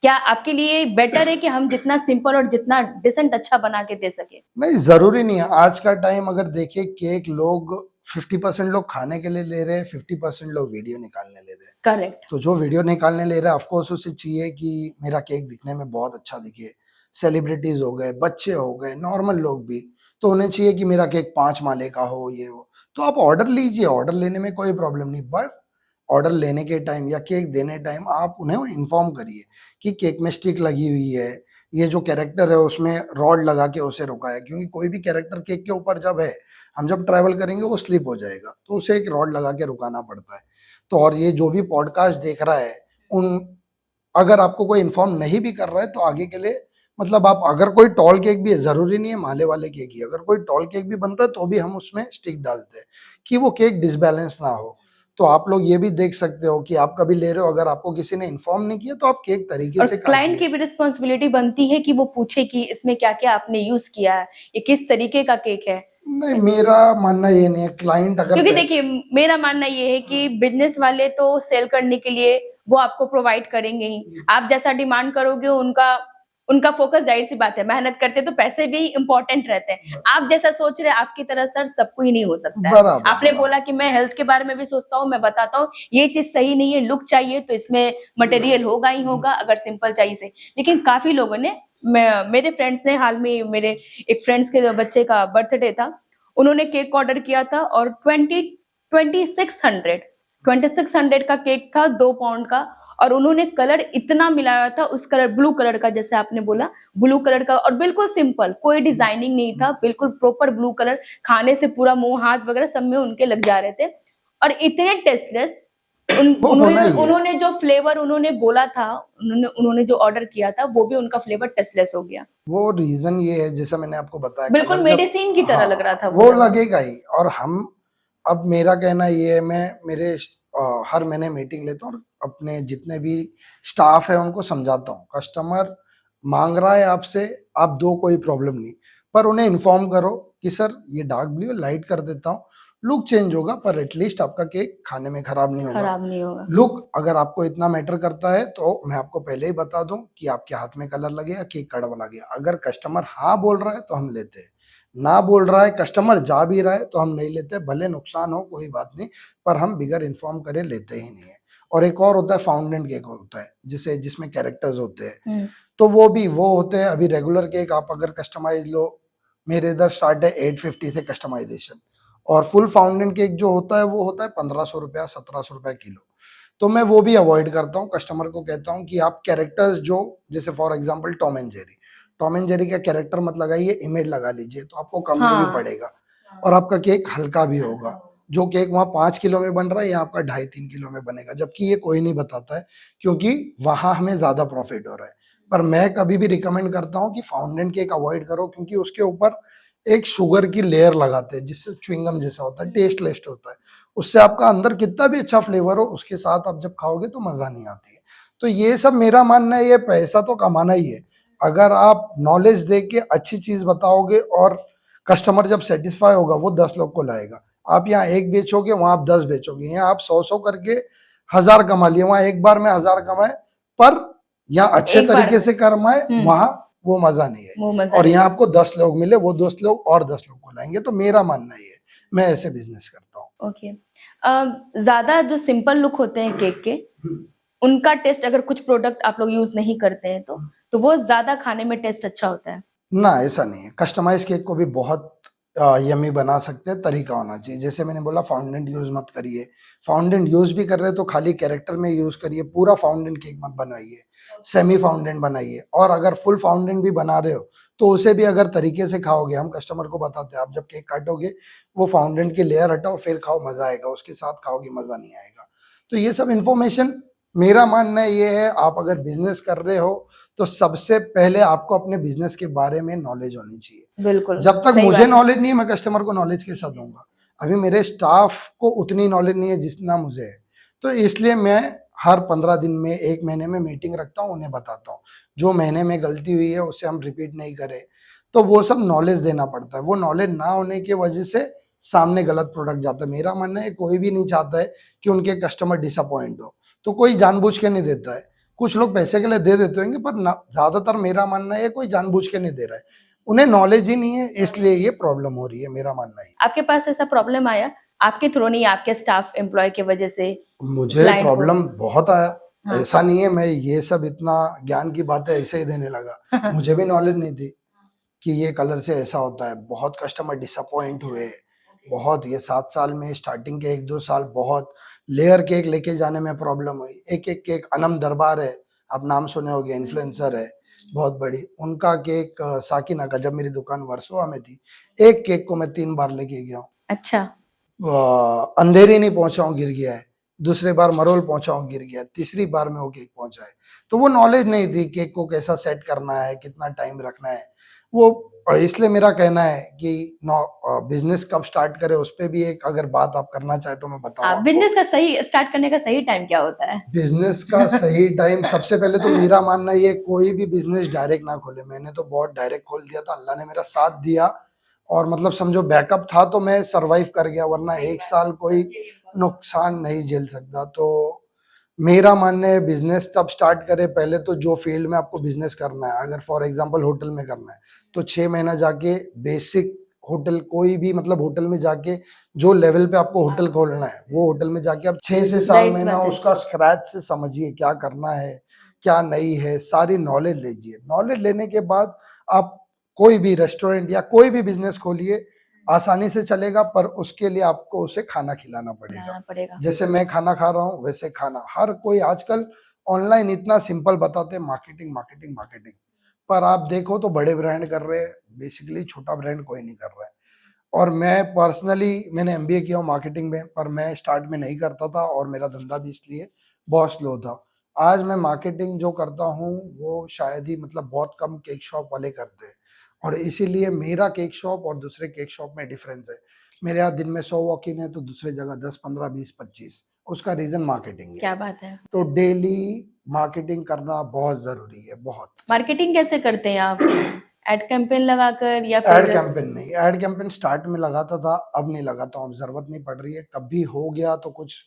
क्या आपके लिए बेटर है कि हम जितना सिंपल और जितना डिसेंट अच्छा बना के दे सके? नहीं, जरूरी नहीं है। आज का टाइम अगर देखिए, केक लोग 50% लोग खाने के लिए ले रहे हैं, 50% लोग वीडियो निकालने ले रहे हैं। करेक्ट। तो जो वीडियो निकालने ले रहा है, ऑफकोर्स उसे चाहिए कि मेरा केक दिखने में बहुत अच्छा दिखे। सेलिब्रिटीज हो गए, बच्चे हो गए, नॉर्मल लोग भी, तो उन्हें चाहिए कि मेरा केक 5 माले का हो, ये हो। तो आप ऑर्डर लीजिए, ऑर्डर लेने में कोई प्रॉब्लम नहीं, बट ऑर्डर लेने के टाइम या केक देने टाइम आप उन्हें इन्फॉर्म करिए कि केक में स्टिक लगी हुई है, ये जो कैरेक्टर है उसमें रॉड लगा के उसे रुका है, क्योंकि कोई भी कैरेक्टर केक के ऊपर जब है, हम जब ट्रैवल करेंगे वो स्लिप हो जाएगा, तो उसे एक रॉड लगा के रुकाना पड़ता है। तो और ये जो भी पॉडकास्ट देख रहा है, उन अगर आपको कोई इन्फॉर्म नहीं भी कर रहा है तो आगे के लिए, मतलब आप अगर कोई टॉल केक भी है, जरूरी नहीं है माले वाले केक ही, अगर कोई टॉल केक भी बनता है तो भी हम उसमें स्टिक डालते हैं कि वो केक डिसबैलेंस ना हो। तो आप लोग ये भी देख सकते हो कि आप कभी ले रहे हो, अगर आपको किसी ने इन्फॉर्म नहीं किया तो आप केक तरीके और से क्लाइंट की काटिए। भी रिस्पॉन्सिबिलिटी बनती है कि वो पूछे कि इसमें क्या-क्या आपने यूज़ किया है, ये किस तरीके का केक है। नहीं, एंड मेरा मानना ये नहीं है, क्लाइंट अगर क्योंकि देखिए मेरा मानना ये है कि बिज़नेस वाले तो सेल करने के लिए वो आपको प्रोवाइड करेंगे ही। आप जैसा डिमांड करोगे उनका उनका फोकस ज़ाहिर-सी बात है, मेहनत करते तो पैसे भी इम्पोर्टेंट रहते हैं। आप जैसा सोच रहे हैं आपकी तरह सर सबको ही नहीं हो सकता है। बराबर आपने बराबर बोला कि मैं हेल्थ के बारे में भी सोचता हूँ, मैं बताता हूँ, ये चीज़ सही नहीं है, लुक चाहिए तो इसमें मटेरियल होगा ही होगा अगर सिंपल चाहिए सही। लेकिन काफ़ी लोगों ने मेरे फ्रेंड्स ने हाल में मेरे एक फ्रेंड्स के बच्चे का बर्थडे था, उन्होंने केक ऑर्डर किया था और 2600 का केक था 2 पाउंड का और उन्होंने कलर इतना मिलाया था उस कलर ब्लू कलर का जैसे आपने बोला ब्लू कलर का और बिल्कुल सिंपल कोई डिजाइनिंग नहीं था बिल्कुल प्रॉपर ब्लू कलर खाने से पूरा मुंह हाथ वगैरह सब में उनके लग जा रहे थे और इतने टेस्टलेस वो होना उन्होंने ही है। उन्होंने जो फ्लेवर उन्होंने बोला था उन्होंने जो ऑर्डर किया था वो भी उनका फ्लेवर टेस्टलेस हो गया वो रीजन ये है, जैसा मैंने आपको बताया, बिल्कुल कलर जब, मेडिसिन की तरह हाँ, लग रहा था वो दवा। लगेगा ही। और हम, अब मेरा कहना ये है, मैं मेरे हर महीने मीटिंग लेता हूँ और अपने जितने भी स्टाफ है उनको समझाता हूँ, कस्टमर मांग रहा है आपसे, आप दो, कोई प्रॉब्लम नहीं, पर उन्हें इन्फॉर्म करो कि सर ये डार्क ब्लू लाइट कर देता हूँ, लुक चेंज होगा पर एटलीस्ट आपका केक खाने में खराब नहीं होगा। खराब नहीं होगा लुक अगर आपको इतना मैटर करता है तो मैं आपको पहले ही बता दूं कि आपके हाथ में कलर लगेगा, केक कड़वा लगेगा। अगर कस्टमर हाँ बोल रहा है तो हम लेते हैं, ना बोल रहा है, कस्टमर जा भी रहा है तो हम नहीं लेते, भले नुकसान हो कोई बात नहीं, पर हम बिगर इन्फॉर्म करे लेते ही नहीं है। और एक और होता है फाउंडेन केक होता है, जिसे जिसमें कैरेक्टर्स होते हैं, तो वो होते हैं। अभी रेगुलर केक आप अगर कस्टमाइज लो, मेरे इधर स्टार्ट है 850 से कस्टमाइजेशन, और फुल फाउंटेन केक जो होता है वो होता है 1500 रुपया 1700 रुपया किलो। तो मैं वो भी अवॉइड करता हूँ, कस्टमर को कहता हूँ कि आप कैरेक्टर्स जो, जैसे for example Tom and Jerry का कैरेक्टर मत लगाइए, इमेज लगा लीजिए, तो आपको कम में भी पड़ेगा और आपका केक हल्का भी होगा। जो केक वहाँ 5 किलो में बन रहा है, यहाँ आपका 2.5-3 किलो में बनेगा, जबकि ये कोई नहीं बताता है क्योंकि वहां हमें ज्यादा प्रॉफिट हो रहा है। पर मैं कभी भी रिकमेंड करता हूँ कि फाउंडेन केक अवॉइड करो, क्योंकि उसके ऊपर एक शुगर की लेयर लगाते हैं जिससे च्युइंगम जैसा होता है, टेस्टलेस होता है, उससे आपका अंदर कितना भी अच्छा फ्लेवर हो, उसके साथ आप जब खाओगे तो मजा नहीं आती है। तो ये सब मेरा मानना है, ये पैसा तो कमाना ही है। अगर आप नॉलेज दे के अच्छी चीज बताओगे और कस्टमर जब सेटिस्फाई होगा वो 10 लोग को लाएगा। आप यहाँ एक बेचोगे, वहां आप 10 बेचोगे, यहाँ आप 100 करके 1000 कमा लिए, वहां एक बार में 1000 कमाए, पर यहाँ अच्छे तरीके से कमाए, वहां वो मजा नहीं है। और यहाँ आपको 10 लोग मिले, वो 10 लोग और 10 लोग को लाएंगे। तो मेरा मानना ये है, मैं ऐसे बिजनेस करता हूँ। ओके ज्यादा जो सिंपल लुक होते हैं केक के उनका टेस्ट अगर कुछ प्रोडक्ट आप लोग यूज नहीं करते हैं तो वो ज्यादा खाने में टेस्ट अच्छा होता है ना, ऐसा नहीं है। कस्टमाइज केक को भी बहुत यमी बना सकते हैं, तरीका होना चाहिए। जैसे मैंने बोला फाउंडेंट यूज मत करिए, फाउंडेंट यूज भी कर रहे हैं तो खाली कैरेक्टर में यूज करिए, पूरा फाउंडेंट केक मत बनाइए, सेमी फाउंडेंट बनाइए। और अगर फुल फाउंडेंट भी बना रहे हो तो उसे भी अगर तरीके से खाओगे, हम कस्टमर को बताते हैं, आप जब केक काटोगे वो फाउंडेंट की लेयर हटाओ फिर खाओ, मजा आएगा, उसके साथ खाओगे मजा नहीं आएगा। तो ये सब इंफॉर्मेशन, मेरा मानना ये है, आप अगर बिजनेस कर रहे हो तो सबसे पहले आपको अपने बिजनेस के बारे में नॉलेज होनी चाहिए। बिल्कुल, जब तक मुझे नॉलेज नहीं है, मैं कस्टमर को नॉलेज के साथ दूंगा। अभी मेरे स्टाफ को उतनी नॉलेज नहीं है जितना मुझे है, तो इसलिए मैं हर 15 दिन में, 1 महीने में मीटिंग रखता हूँ, उन्हें बताता हूँ जो महीने में गलती हुई है उसे हम रिपीट नहीं करें। तो वो सब नॉलेज देना पड़ता है, वो नॉलेज ना होने की वजह से सामने गलत प्रोडक्ट जाता है। मेरा मानना है कोई भी नहीं चाहता है कि उनके कस्टमर डिसअपॉइंट हो, तो कोई जानबूझ के नहीं देता है। कुछ लोग पैसे के लिए दे देते होंगे, पर ज्यादातर मेरा मानना है कोई जानबूझ के नहीं दे रहा है, उन्हें नॉलेज ही नहीं है, इसलिए ये प्रॉब्लम हो रही है, मेरा मानना है। आपके पास ऐसा प्रॉब्लम आया आपके थ्रू नहीं, आपके स्टाफ एम्प्लॉय की वजह से? मुझे क्लाइंट को? प्रॉब्लम बहुत आया। हाँ। ऐसा नहीं है मैं ये सब इतना ज्ञान की बातें ऐसे ही देने लगा, मुझे भी नॉलेज नहीं थी कि ये कलर से ऐसा होता है। बहुत कस्टमर डिसअपॉइंट हुए, बहुत, ये 7 साल में स्टार्टिंग के 1-2 साल बहुत लेयर केक लेके जाने में प्रॉब्लम हुई। एक एक केक, अनम दरबार है, आप नाम सुने होंगे, इन्फ्लुएंसर है बहुत बड़ी, उनका केक साकिना का, जब मेरी दुकान वर्सोवा में थी, एक केक को मैं 3 बार लेके गया हूँ। अच्छा। अंधेरी नहीं पहुंचा हूँ, गिर गया है। दूसरे बार मरोल पहुंचा हूँ, गिर गया। तीसरी बार में वो केक पहुंचा है। तो वो नॉलेज नहीं थी केक को कैसा सेट करना है, कितना टाइम रखना है वो। इसलिए मेरा कहना है कि बिजनेस कब स्टार्ट करे उस पे भी एक अगर बात आप करना चाहे तो मैं बताऊं हाँ, आपको। बिजनेस का सही स्टार्ट करने का सही टाइम क्या होता है? बिजनेस का सही टाइम, सबसे पहले तो मेरा मानना ये, कोई भी बिजनेस डायरेक्ट ना खोले। मैंने तो बहुत डायरेक्ट खोल दिया था, अल्लाह ने मेरा साथ दिया और मतलब समझो बैकअप था तो मैं सरवाइव कर गया, वरना 1 साल कोई नुकसान नहीं झेल सकता। तो मेरा मानना है बिजनेस तब स्टार्ट करे पहले तो जो फील्ड में आपको बिजनेस करना है। अगर फॉर एग्जांपल होटल में करना है तो 6 महीना जाके बेसिक होटल, कोई भी मतलब होटल में जाके जो लेवल पे आपको होटल खोलना है वो होटल में जाके आप 6 से 7 जाहिर सी महीना बात है। उसका स्क्रैच से समझिए क्या करना है क्या नहीं है, सारी नॉलेज लीजिए। नॉलेज लेने के बाद आप कोई भी रेस्टोरेंट या कोई भी बिजनेस खोलिए, आसानी से चलेगा, पर उसके लिए आपको उसे खाना खिलाना बनाना पड़ेगा। पड़ेगा। जैसे मैं खाना खा रहा हूँ वैसे खाना, हर कोई आजकल ऑनलाइन इतना सिंपल बताते हैं, मार्केटिंग मार्केटिंग मार्केटिंग, पर आप देखो तो बड़े ब्रांड कर रहे हैं, बेसिकली छोटा ब्रांड कोई नहीं कर रहा है। और मैं पर्सनली, मैंने एमबीए किया हूँ मार्केटिंग में, पर मैं स्टार्ट में नहीं करता था और मेरा धंधा भी इसलिए बहुत स्लो था। आज मैं मार्केटिंग जो करता हूँ वो शायद ही मतलब बहुत कम केक शॉप वाले करते हैं, और इसीलिए मेरा केक शॉप और दूसरे केक शॉप में डिफरेंस है। मेरे यहाँ दिन में 100 वॉक इन है तो दूसरी जगह 10, 15, 20, 25। उसका रीजन मार्केटिंग है। क्या बात है। तो डेली मार्केटिंग करना बहुत जरूरी है, बहुत। मार्केटिंग कैसे करते हैं आप? एड कैंपेन लगाकर या एड फिर? कैंपेन नहीं, एड कैंपेन स्टार्ट में लगाता था, अब नहीं लगाता हूँ, अब जरूरत नहीं पड़ रही है। कभी हो गया तो कुछ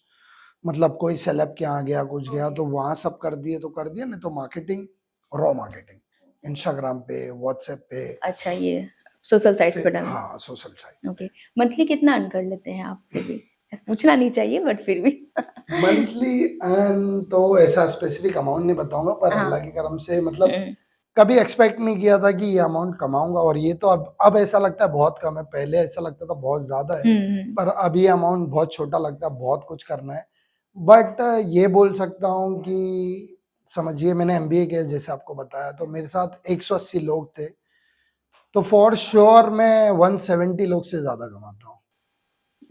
मतलब कोई सेलेब के यहाँ गया, कुछ गया तो वहां सब कर दिए तो कर दिया, नहीं तो मार्केटिंग, रॉ मार्केटिंग, इंस्टाग्राम पे, व्हाट्सएप पे। अच्छा, ये सोशल साइट्स पे डालना। हाँ, सोशल साइट। ओके। मंथली कितना अर्न कर लेते हैं आप फिर भी? ऐसा पूछना नहीं चाहिए बट फिर भी। मंथली अर्न तो ऐसा स्पेसिफिक अमाउंट नहीं बताऊंगा, पर हाँ। अल्लाह के करम से मतलब हम्म, कभी एक्सपेक्ट नहीं किया था कि ये अमाउंट कमाऊंगा। और ये तो अब ऐसा लगता है बहुत कम है, पहले ऐसा लगता था बहुत ज्यादा है, पर अब ये अमाउंट बहुत छोटा लगता है, बहुत कुछ करना है। बट ये बोल सकता हूँ कि समझिए मैंने एमबीए किया जैसे आपको बताया, तो मेरे साथ 180 लोग थे, तो फॉर श्योर मैं 170 लोग से ज्यादा कमाता हूँ।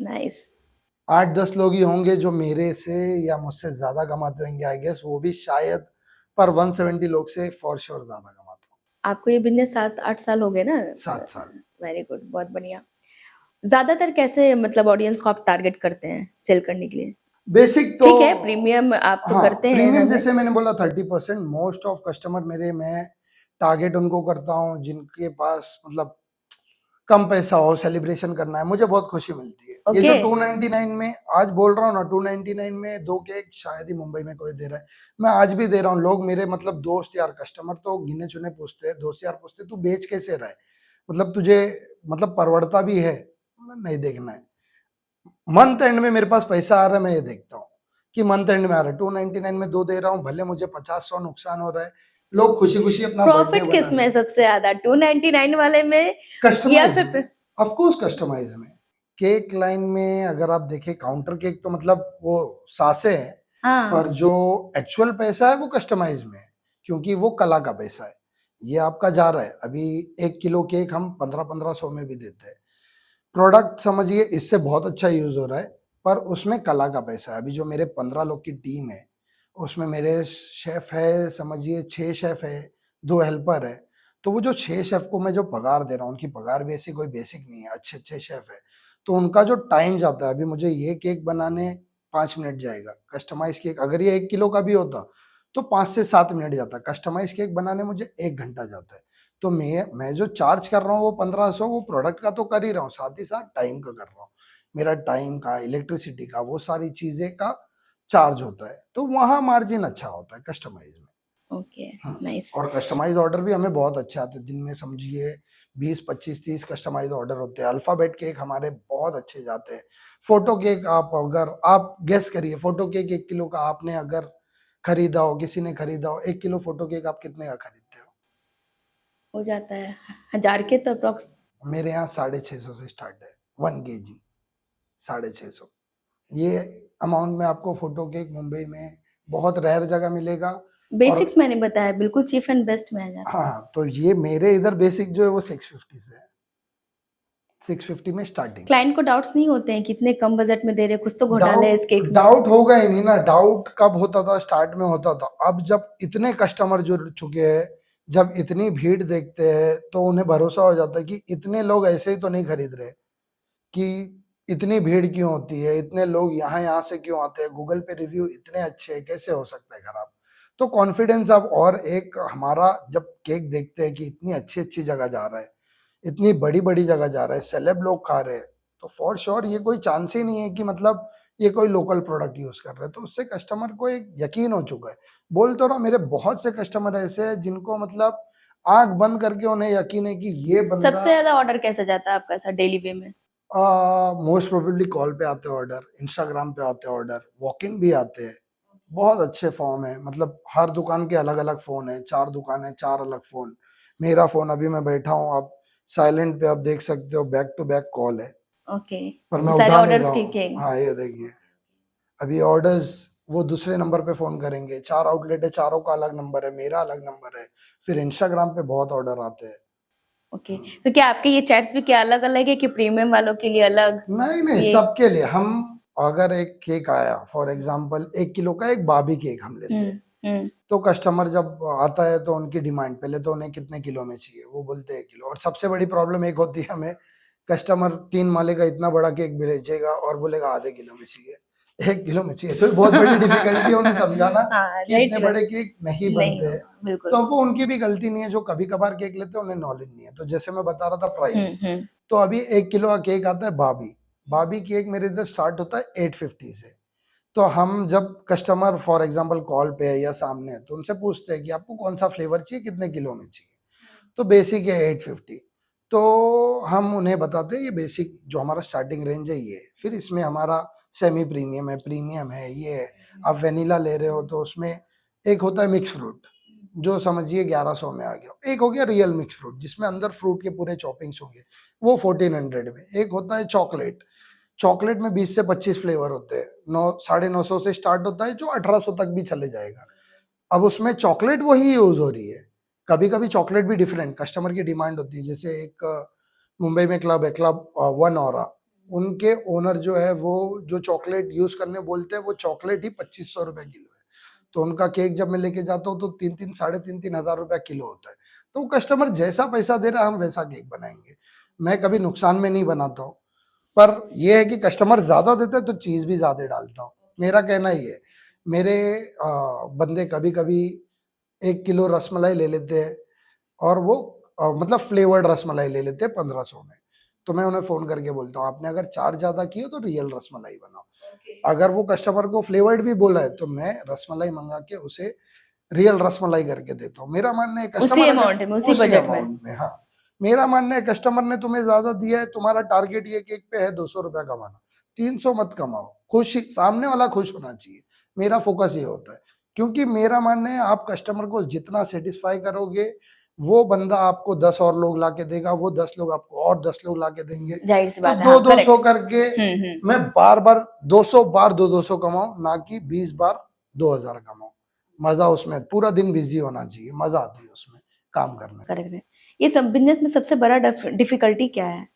नाइस। 8-10 लोग ही होंगे जो मेरे से या मुझसे ज्यादा कमाते होंगे, आई गेस, वो भी शायद, पर 170 लोग से फॉर श्योर ज्यादा कमाता हूँ। आपको ये बिजनेस 7-8 साल हो गए ना? 7 साल। वेरी गुड, बहुत बढ़िया। ज्यादातर कैसे मतलब ऑडियंस को आप टारगेट करते हैं सेल करने के लिए? बेसिक तो ठीक है, प्रीमियम आप तो हाँ, करते हैं प्रीमियम हमें। जैसे मैंने बोला 30%। मोस्ट ऑफ कस्टमर मेरे, मैं टारगेट उनको करता हूँ जिनके पास मतलब कम पैसा हो, सेलिब्रेशन करना है, मुझे बहुत खुशी मिलती है। ये जो ओके। 299 में आज बोल रहा हूँ ना, 299 में 2 केक शायद ही मुंबई में कोई दे रहा है, मैं आज भी दे रहा हूँ। लोग मेरे मतलब दोस्त यार, कस्टमर तो गिने चुने पूछते हैं, दोस्त यार पूछते तू बेच कैसे रहा है, मतलब तुझे मतलब परवड़ता भी है? नहीं, देखना है मंथ एंड में मेरे पास पैसा आ रहा है, मैं ये देखता हूँ कि मंथ एंड में आ रहा है। 299 में 2 दे रहा हूँ, भले मुझे 50-100 नुकसान हो रहा है, लोग खुशी खुशी अपना बर्थडे प्रॉफिट बना किस रहे में हैं। सबसे ज्यादा, 299 वाले में या कस्टमाइज में, फिर? ऑफ कोर्स कस्टमाइज में। केक लाइन में अगर आप देखें, काउंटर केक तो मतलब वो सासे हैं, पर हाँ। जो एक्चुअल पैसा है वो कस्टमाइज में है, क्योंकि वो कला का पैसा है। ये आपका जा रहा है, अभी 1 किलो केक हम 1500-1500 में भी देते हैं। प्रोडक्ट समझिए इससे बहुत अच्छा यूज हो रहा है, पर उसमें कला का पैसा है। अभी जो मेरे 15 लोग की टीम है, उसमें मेरे शेफ है, समझिए 6 शेफ है, 2 हेल्पर है। तो वो जो 6 शेफ को मैं जो पगार दे रहा हूँ, उनकी पगार भी ऐसी कोई बेसिक नहीं है, अच्छे अच्छे शेफ है। तो उनका जो टाइम जाता है, अभी मुझे ये केक बनाने 5 मिनट जाएगा, कस्टमाइज केक अगर ये 1 किलो का भी होता तो 5 से 7 मिनट जाता, कस्टमाइज केक बनाने मुझे 1 घंटा जाता है। तो मैं जो चार्ज कर रहा हूँ वो 1500, वो प्रोडक्ट का तो कर ही रहा हूँ, साथ ही साथ टाइम का कर रहा हूँ। मेरा टाइम का, इलेक्ट्रिसिटी का, वो सारी चीजें का चार्ज होता है, तो वहाँ मार्जिन अच्छा होता है कस्टमाइज में। ओके, हाँ, नाइस। और कस्टमाइज ऑर्डर भी हमें बहुत अच्छे आते हैं। दिन में समझिए 20, 25, 30 कस्टमाइज ऑर्डर होते हैं। अल्फाबेट केक हमारे बहुत अच्छे जाते हैं। फोटो केक आप गेस करिए, फोटो केक 1 किलो का आपने अगर खरीदा हो, किसी ने खरीदा हो, 1 किलो फोटो केक आप कितने का खरीदते हो? हो जाता है 1000 के तो अप्रॉक्स। मेरे यहाँ 650 से स्टार्ट है, 1 केजी 650। ये अमाउंट में आपको फोटो केक मुंबई में बहुत रेयर जगह मिलेगा। और बेसिक्स मैंने बताया, बिल्कुल चीप एंड बेस्ट में आ जाता है। हाँ, तो ये मेरे इधर बेसिक जो है वो 650 से है, 650 में स्टार्टिंग। क्लाइंट को डाउट्स नहीं होते हैं कि इतने कम बजट में दे रहे हैं, कुछ तो घोटाला है इस केक में। डाउट होगा ही नहीं ना। डाउट कब होता था? स्टार्ट में होता था। अब जब इतने कस्टमर जुड़ चुके हैं, जब इतनी भीड़ देखते हैं, तो उन्हें भरोसा हो जाता है कि इतने लोग ऐसे ही तो नहीं खरीद रहे, कि इतनी भीड़ क्यों होती है, इतने लोग यहाँ से क्यों आते हैं, गूगल पे रिव्यू इतने अच्छे हैं, कैसे हो सकता है खराब? तो कॉन्फिडेंस अब, और एक हमारा जब केक देखते हैं कि इतनी अच्छी अच्छी जगह जा रहा है, इतनी बड़ी बड़ी जगह जा रहा है, सेलेब लोग खा रहे हैं, तो फॉर श्योर ये कोई चांस ही नहीं है कि मतलब ये कोई लोकल प्रोडक्ट यूज कर रहे हैं। तो उससे कस्टमर को एक यकीन हो चुका है। बोल तो रहा, मेरे बहुत से कस्टमर ऐसे हैं जिनको मतलब आंख बंद करके उन्हें यकीन है कि ये बंदा। सबसे ज्यादा ऑर्डर कैसा जाता है आपका ऐसा डेली वे में? मोस्ट प्रोबेबली कॉल पे आते हैं ऑर्डर, इंस्टाग्राम पे आते हैं ऑर्डर, वॉक इन भी आते हैं। बहुत अच्छे फॉर्म है, मतलब हर दुकान के अलग अलग फोन है, 4 दुकान है, 4 अलग फोन। मेरा फोन अभी मैं बैठा हूँ, आप साइलेंट पे आप देख सकते हो, बैक टू बैक कॉल है, ओके, पर मैं सारे उठा नहीं रहा ऑर्डर्स हूँ। के। हाँ, ये देखिए, अभी ऑर्डर्स वो दूसरे नंबर पे फोन करेंगे। 4 आउटलेट है, चारों का अलग नंबर है, मेरा अलग नंबर है। फिर इंस्टाग्राम पे बहुत ऑर्डर आते हैं। ओके, तो क्या आपके ये चैट्स भी क्या अलग अलग है कि प्रीमियम वालों के लिए अलग? नहीं नहीं, ये सबके लिए। हम अगर एक केक आया, फॉर एग्जांपल 1 किलो का एक बाबी केक हम लेते हैं, हम्म। तो कस्टमर जब आता है तो उनकी डिमांड, पहले तो उन्हें कितने किलो में चाहिए, वो बोलते हैं 1 किलो। और सबसे बड़ी प्रॉब्लम एक होती है हमें, कस्टमर 3 माले का इतना बड़ा केक भेजेगा और बोलेगा आधे किलो में चाहिए, 1 किलो में चाहिए। तो बहुत बड़ी डिफिकल्टी है उन्हें समझाना हाँ, कि इतने बड़े केक नहीं नहीं बनते हैं। होगा, बिल्कुल। तो वो उनकी भी गलती नहीं है, जो कभी कभार केक लेते हैं उन्हें नॉलेज नहीं है। तो जैसे मैं बता रहा था प्राइस, हम्म। तो अभी 1 किलो का केक आता है बाबी। बाबी केक मेरे इधर स्टार्ट होता है 850 से। तो हम जब कस्टमर फॉर एग्जांपल कॉल पे है या सामने है, तो उनसे पूछते हैं कि आपको कौन सा फ्लेवर चाहिए, कितने किलो में चाहिए। तो बेसिक है 850। तो हम उन्हें बताते हैं ये बेसिक जो हमारा स्टार्टिंग रेंज है ये है। फिर इसमें हमारा सेमी प्रीमियम है, प्रीमियम है, ये है। आप वेनिला ले रहे हो तो उसमें एक होता है मिक्स फ्रूट, जो समझिए 1100 में आ गया। एक हो गया रियल मिक्स फ्रूट, जिसमें अंदर फ्रूट के पूरे चॉपिंग्स होंगे, वो 1400 में। एक होता है चॉकलेट, चॉकलेट में 20 से 25 फ्लेवर होते हैं, 900 से स्टार्ट होता है, जो 1800 तक भी चले जाएगा। अब उसमें चॉकलेट वही यूज हो रही है, कभी कभी चॉकलेट भी डिफरेंट कस्टमर की डिमांड होती है। जैसे एक मुंबई में क्लब है, क्लब वन और उनके ओनर जो है वो जो चॉकलेट यूज करने बोलते हैं, वो चॉकलेट ही 2500 रुपए किलो है। तो उनका केक जब मैं लेके जाता हूँ तो 3-3, 3,500 हजार रुपया किलो होता है। तो कस्टमर जैसा पैसा दे रहा है हम वैसा केक बनाएंगे। मैं कभी नुकसान में नहीं बनाता हूँ, पर यह है कि कस्टमर ज्यादा देते हैं तो चीज भी ज्यादा डालता हूँ। मेरा कहना ही है। मेरे बंदे कभी कभी 1 किलो रसमलाई ले लेते हैं, और वो मतलब फ्लेवर्ड रसमलाई ले लेते हैं 1500 में। तो मैं उन्हें फोन करके बोलता हूँ आपने अगर चार्ज ज्यादा किए तो रियल रसमलाई बनाओ। अगर वो कस्टमर को फ्लेवर्ड भी बोला है तो मैं रसमलाई मंगा के उसे रियल रसमलाई करके देता हूँ। मेरा मानना है उसी कस्टमर अमाउंट में, उसी उसी बजट में। अमाउंट में, हाँ। मेरा मानना है कस्टमर ने तुम्हें ज्यादा दिया है, तुम्हारा टारगेट ये केक पे है 200 रुपया कमाना, 300 मत कमाओ, खुशी सामने वाला खुश होना चाहिए। मेरा फोकस ये होता है, क्योंकि मेरा मानना है आप कस्टमर को जितना सेटिस्फाई करोगे, वो बंदा आपको 10 और लोग ला के देगा, वो 10 लोग आपको और 10 लोग ला के देंगे। जाहिर सी तो बात है, हाँ, 200 करेक्ट। करके मैं बार बार 200 बार 200 कमाऊं, ना कि 20 बार 2000 कमाऊं। मजा उसमें, पूरा दिन बिजी होना चाहिए, मजा आती है उसमें काम करने में। करेक्ट है। ये सब बिजनेस में सबसे बड़ा डिफिकल्टी क्या है?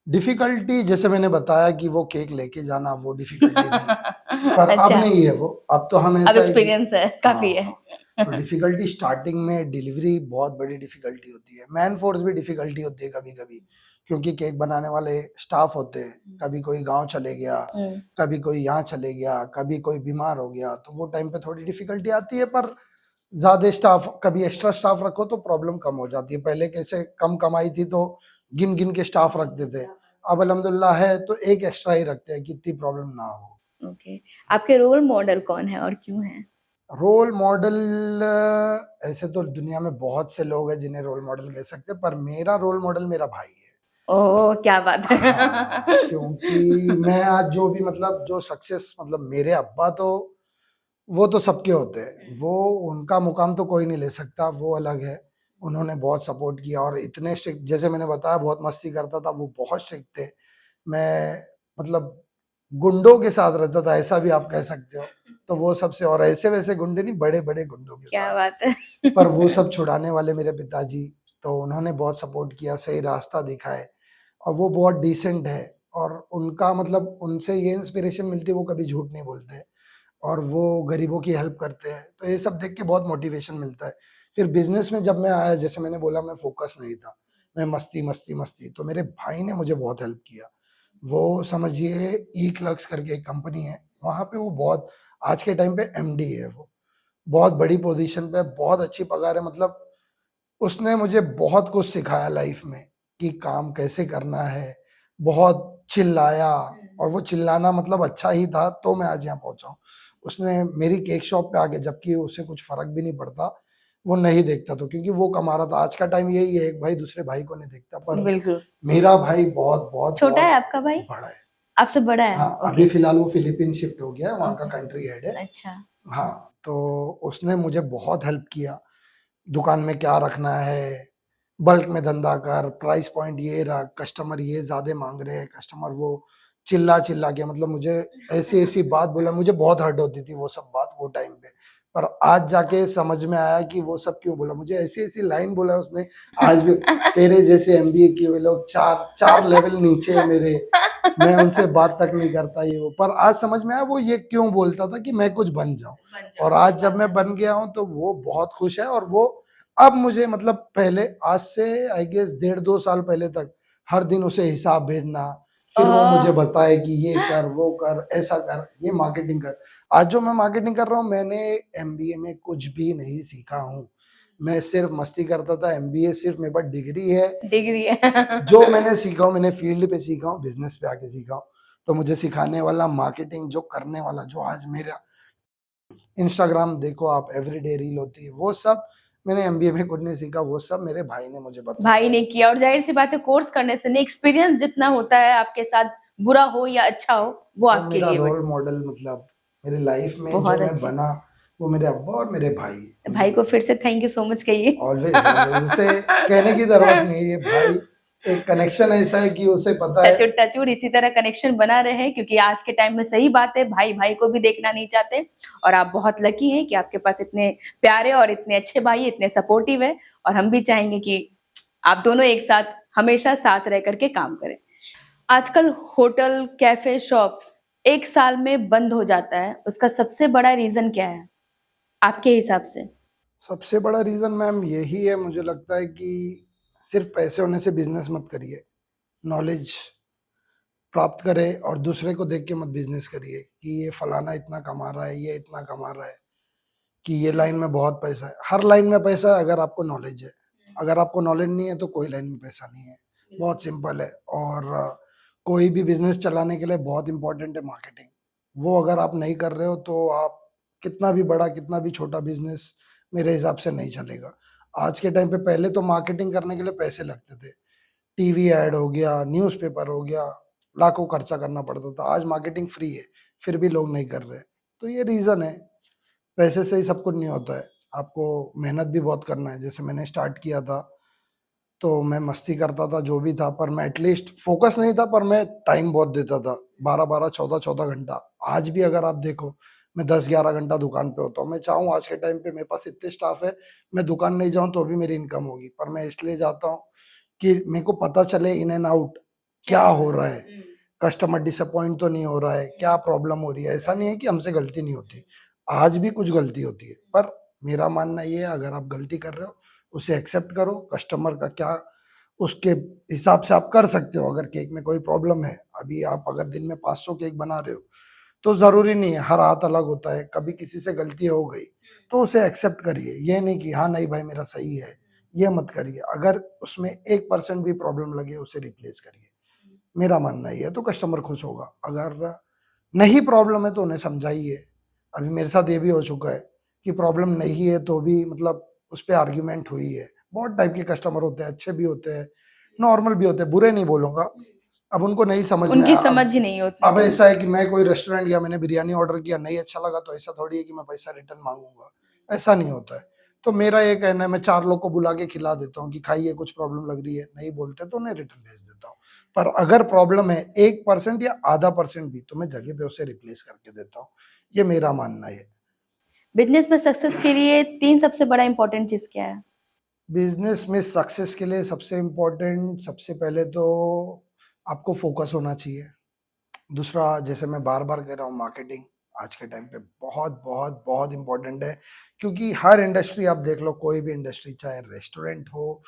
डिफिकल्टी जैसे मैंने बताया कि वो केक लेके जाना, वो डिफिकल्टी थी। पर अब अच्छा, नहीं है वो, अब तो हम अब ऐसा है कि एक्सपीरियंस है, काफी है। तो डिफिकल्टी स्टार्टिंग में डिलीवरी बहुत बड़ी डिफिकल्टी होती है, मैन फोर्स भी डिफिकल्टी होती है कभी कभी, क्योंकि केक बनाने वाले स्टाफ होते हैं, कभी कोई गांव चले गया, कभी कोई यहाँ चले गया, कभी कोई बीमार हो गया, तो वो टाइम पे थोड़ी डिफिकल्टी आती है। पर ज्यादा स्टाफ, कभी एक्स्ट्रा स्टाफ रखो तो प्रॉब्लम कम हो जाती है। पहले कैसे कम कमाई थी तो गिन गिन के स्टाफ रखते थे, अब अल्हम्दुलिल्लाह है तो एक एक्स्ट्रा ही रखते हैं कि इतनी प्रॉब्लम ना हो। ओके, आपके रोल मॉडल कौन है और क्यों है? रोल मॉडल ऐसे तो दुनिया में बहुत से लोग हैं जिन्हें रोल मॉडल कह सकते हैं, पर मेरा रोल मॉडल मेरा भाई है। ओह! क्या बात है। हाँ, क्योंकि मैं आज जो भी मतलब जो सक्सेस मतलब मेरे अब्बा तो वो तो सबके होते हैं। वो उनका मुकाम तो कोई नहीं ले सकता, वो अलग है। उन्होंने बहुत सपोर्ट किया और इतने स्ट्रिक्ट जैसे मैंने बताया बहुत मस्ती करता था, वो बहुत स्ट्रिक्ट थे। मैं मतलब गुंडों के साथ रहता था, ऐसा भी आप कह सकते हो। तो वो सबसे और ऐसे-वैसे गुंडे नहीं, बड़े-बड़े गुंडों के क्या साथ। बात है। पर वो सब छुड़ाने वाले मेरे पिताजी, तो उन्होंने बहुत सपोर्ट किया, सही रास्ता दिखाए और वो बहुत डिसेंट है और उनका मतलब उनसे ये इंस्पिरेशन मिलती है, वो कभी झूठ नहीं बोलते और वो गरीबों की हेल्प करते हैं। तो ये सब देख के बहुत मोटिवेशन मिलता है। फिर बिज़नेस में जब मैं आया, जैसे मैंने बोला मैं फ़ोकस नहीं था। मैं मस्ती, मस्ती, मस्ती, तो मेरे भाई ने मुझे बहुत हेल्प किया। वो समझिए ई-क्लर्क्स करके एक कंपनी है, वहाँ पे वो बहुत आज के टाइम पे एमडी है वो। बहुत बड़ी पोज़ीशन पे, बहुत अच्छी पगार है मतलब उसने मुझे बहुत कुछ सिखाया लाइफ में कि काम कैसे करना है। बहुत चिल्लाया और वो चिल्लाना मतलब अच्छा ही था तो मैं आज यहाँ पहुँचा हूँ। उसने मेरी केक शॉप पे आके जबकि उसे कुछ फ़र्क भी नहीं पड़ता, वो नहीं देखता था क्योंकि वो कमा रहा था। आज का टाइम यही है, एक भाई दूसरे भाई को नहीं देखता पर बिल्कुल। मेरा भाई बहुत, बहुत, छोटा है बहुत आपका भाई? बड़ा है। आपसे बड़ा है? हाँ, अभी ओके, फ़िलहाल वो फ़िलीपीन शिफ्ट हो गया है, वहाँ का ओके। कंट्री हेड है। अच्छा। हाँ, तो उसने मुझे बहुत हेल्प किया। दुकान में क्या रखना है, बल्क में धंधा कर, प्राइस पॉइंट ये रख, कस्टमर ये ज़्यादा माँग रहे हैं, कस्टमर वो चिल्ला-चिल्ला के मतलब मुझे ऐसी-ऐसी बात बोला, मुझे बहुत हर्ट होती थी वो सब बात वो टाइम पे। पर आज जाके समझ में आया कि वो सब क्यों बोला, मुझे ऐसी-ऐसी लाइन बोला उसने, आज भी तेरे जैसे एमबीए किए हुए लोग 4 लेवल नीचे है मेरे, मैं उनसे बात तक नहीं करता ये वो। पर आज समझ में आया वो ये क्यों बोलता था कि मैं कुछ बन जाऊँ और आज जब मैं बन गया हूँ तो वो बहुत खुश है और वो अब मुझे मतलब पहले आज से आई गेस 1.5-2 साल पहले तक हर दिन उसे हिसाब भेजना, फिर वो मुझे ओह! बताए कि ये कर, वो कर, ऐसा कर, ये मार्केटिंग कर। आज जो मैं मार्केटिंग कर रहा हूँ मैंने एमबीए में कुछ भी नहीं सीखा हूँ। मैं सिर्फ मस्ती करता था, एमबीए सिर्फ मेरे पास डिग्री है। डिग्री है। जो मैंने सीखा हूँ मैंने फील्ड पे सीखा हूँ, बिज़नेस पे आके सीखा हूँ। तो मुझे सिखाने वाला मार्केटिंग जो करने वाला जो आज मेरा इंस्टाग्राम देखो आप एवरीडे रील होती है, वो सब मैंने एमबीए में कुछ नहीं सीखा, वो सब मेरे भाई ने मुझे बताया। भाई ने किया और ज़ाहिर-सी बात है कोर्स करने से नहीं एक्सपीरियंस जितना होता है आपके साथ, बुरा हो या अच्छा हो, वो तो आपके मेरा लिए रोल मॉडल मतलब मेरे लाइफ में जो बहुत मैं अच्छे। बना, वो मेरे अब्बा और मेरे भाई भाई मुझे को फिर से थैंक यू सो मच कहिए। ऑलवेज़, ऑलवेज़ उसे कहने की ज़रूरत नहीं है, ये भाई एक कनेक्शन ऐसा है कि उसे पता है। टचवुड टचवुड इसी तरह कनेक्शन बना रहे क्योंकि आज के टाइम में सही बात है भाई भाई को भी देखना नहीं चाहते और आप बहुत लकी हैं कि आपके पास इतने प्यारे और इतने अच्छे भाई इतने सपोर्टिव है और हम भी चाहेंगे कि आप दोनों एक साथ हमेशा साथ रह करके काम करें। आजकल होटल कैफे शॉप्स एक साल में बंद हो जाता है, उसका सबसे बड़ा रीजन क्या है आपके हिसाब से? सबसे बड़ा रीज़न मैम यही है मुझे लगता है कि सिर्फ़ पैसे होने से बिज़नेस मत करिए। नॉलेज प्राप्त करें और दूसरे को देख के मत बिज़नेस करिए कि ये फलाना इतना कमा रहा है, ये इतना कमा रहा है, कि ये लाइन में बहुत पैसा है। हर लाइन में पैसा है अगर आपको नॉलेज है। अगर आपको नॉलेज नहीं है तो कोई लाइन में पैसा नहीं है। बहुत सिंपल है और कोई भी बिज़नेस चलाने के लिए बहुत इम्पोर्टेंट है मार्केटिंग। वो अगर आप नहीं कर रहे हो तो आप कितना भी बड़ा, कितना भी छोटा बिज़नेस मेरे हिसाब से नहीं चलेगा। आज के टाइम पे पहले तो मार्केटिंग करने के लिए पैसे लगते थे। टीवी ऐड हो गया, न्यूज़पेपर हो गया, लाखों खर्चा करना पड़ता था। आज मार्केटिंग फ्री है, फिर भी लोग नहीं कर रहे। तो ये रीज़न है, पैसे से ही सब कुछ नहीं होता है। आपको मेहनत भी बहुत करना है। जैसे मैंने स्टार्ट किया था, तो मैं मस्ती करता था, जो भी था, पर मैं एटलीस्ट फ़ोकस नहीं था, पर मैं टाइम बहुत देता था। 12-12, 14-14 घंटा। आज भी अगर आप देखो, मैं 10-11 घंटा दुकान पे होता हूँ। मैं चाहूँ आज के टाइम पे मेरे पास इतने स्टाफ है, मैं दुकान नहीं जाऊँ तो भी मेरी इनकम होगी, पर मैं इसलिए जाता हूँ कि मेरे को पता चले इन एंड आउट क्या हो रहा है, कस्टमर डिसअपॉइंट तो नहीं हो रहा है, क्या प्रॉब्लम हो रही है। ऐसा नहीं है कि हमसे गलती नहीं होती, आज भी कुछ गलती होती है, पर मेरा मानना ये है अगर आप गलती कर रहे हो, उसे एक्सेप्ट करो, कस्टमर का क्या उसके हिसाब से आप कर सकते हो। अगर केक में कोई प्रॉब्लम है, अभी आप अगर दिन में 500 केक बना रहे हो, तो ज़रूरी नहीं है, हर हाथ अलग होता है, कभी किसी से गलती हो गई, तो उसे एक्सेप्ट करिए। ये नहीं कि हाँ, नहीं भाई मेरा सही है, ये मत करिए। अगर उसमें 1% भी प्रॉब्लम लगे, उसे रिप्लेस करिए। मेरा मानना ये है, तो कस्टमर खुश होगा। अगर नहीं प्रॉब्लम है तो उन्हें समझाइए। अभी मेरे साथ ये भी हो चुका है कि प्रॉब्लम नहीं है तो भी मतलब उस पे आर्ग्यूमेंट हुई है। बहुत टाइप के कस्टमर होते हैं, अच्छे भी होते हैं, नॉर्मल भी होते हैं, बुरे नहीं बोलूँगा। अब उनको नहीं समझ में उनकी आया। समझ ही नहीं होती अब है। ऐसा है कि मैं कोई रेस्टोरेंट या मैंने बिरयानी ऑर्डर किया, नहीं अच्छा लगा तो ऐसा थोड़ी है कि मैं पैसा रिटर्न माँगूँगा, ऐसा नहीं होता है। तो मेरा ये कहना है मैं 4 लोग को बुला के खिला देता हूँ कि खाइए, कुछ प्रॉब्लम लग रही है, नहीं बोलते तो उन्हें रिटर्न भेज देता हूँ। पर अगर प्रॉब्लम है 1% या आधा परसेंट भी तो मैं जगह पे उसे रिप्लेस करके देता हूँ। ये मेरा मानना है। बिजनेस में सक्सेस के लिए 3 सबसे बड़ा इम्पोर्टेंट चीज़ क्या है? बिज़नेस में सक्सेस के लिए सबसे इम्पोर्टेंट, सबसे पहले तो आपको फ़ोकस होना चाहिए। दूसरा, जैसे मैं बार-बार कह रहा हूँ, मार्केटिंग आज के टाइम पे बहुत, बहुत, बहुत इम्पोर्टेंट है, क्योंकि हर इंडस्ट्री आप देख लो, कोई भी इंडस्ट्री, चाहे रेस्टोरेंट हो,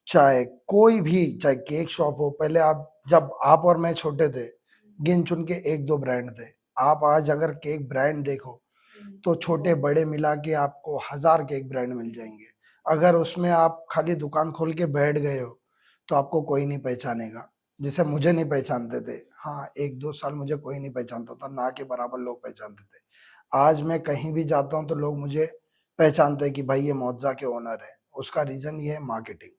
चाहे कोई भी, चाहे केक शॉप हो, पहले जब आप और मैं छोटे थे, गिन-चुन के 1-2 ब्रांड थे। आप आज अगर केक ब्रांड देखो, तो छोटे-बड़े मिला के आपको 1000 केक ब्रांड मिल जाएँगे। अगर उसमें आप खाली दुकान खोल के बैठ गए हो, तो आपको कोई नहीं पहचानेगा। जैसे मुझे नहीं पहचानते थे। हाँ, 1-2 साल मुझे कोई नहीं पहचानता था, ना के बराबर लोग पहचानते थे। आज मैं कहीं भी जाता हूँ तो लोग मुझे पहचानते हैं कि भाई ये मौजा के ओनर है। उसका रीज़न ये है मार्केटिंग।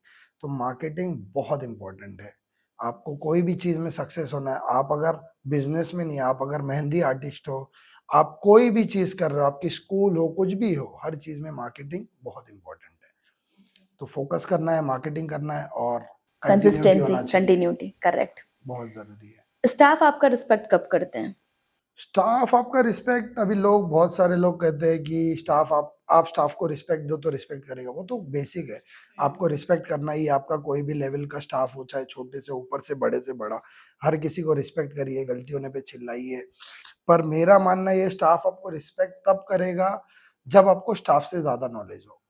तो मार्केटिंग बहुत इम्पोर्टेंट है। आपको कोई भी चीज़ में सक्सेस होना है, आप अगर बिज़नेस में नहीं, आप अगर मेहंदी आर्टिस्ट हो, आप कोई भी चीज़ कर रहे हो, आपकी स्कूल हो, कुछ भी हो, हर चीज़ में मार्केटिंग बहुत इम्पोर्टेंट है। तो फोकस करना है, मार्केटिंग करना है और कंटिन्यूटी कंसिस्टेंसी, होना चाहिए, कंटिन्यूटी, करेक्ट। बहुत ज़रूरी है। स्टाफ आपका रिस्पेक्ट कब करते हैं? स्टाफ आपका रिस्पेक्ट, अभी लोग, बहुत सारे लोग कहते हैं कि स्टाफ, आप स्टाफ को रिस्पेक्ट दो तो रिस्पेक्ट करेगा। वो तो बेसिक है। आपको रिस्पेक्ट करना ही, आपका कोई भी लेवल का स्टाफ हो, चाहे छोटे से ऊपर से बड़े से बड़ा, हर किसी को रिस्पेक्ट करिए, गलती होने पे चिल्लाइए। पर मेरा मानना ये, स्टाफ आपको रिस्पेक्ट तब करेगा जब आपको स्टाफ से ज़्यादा नॉलेज हो।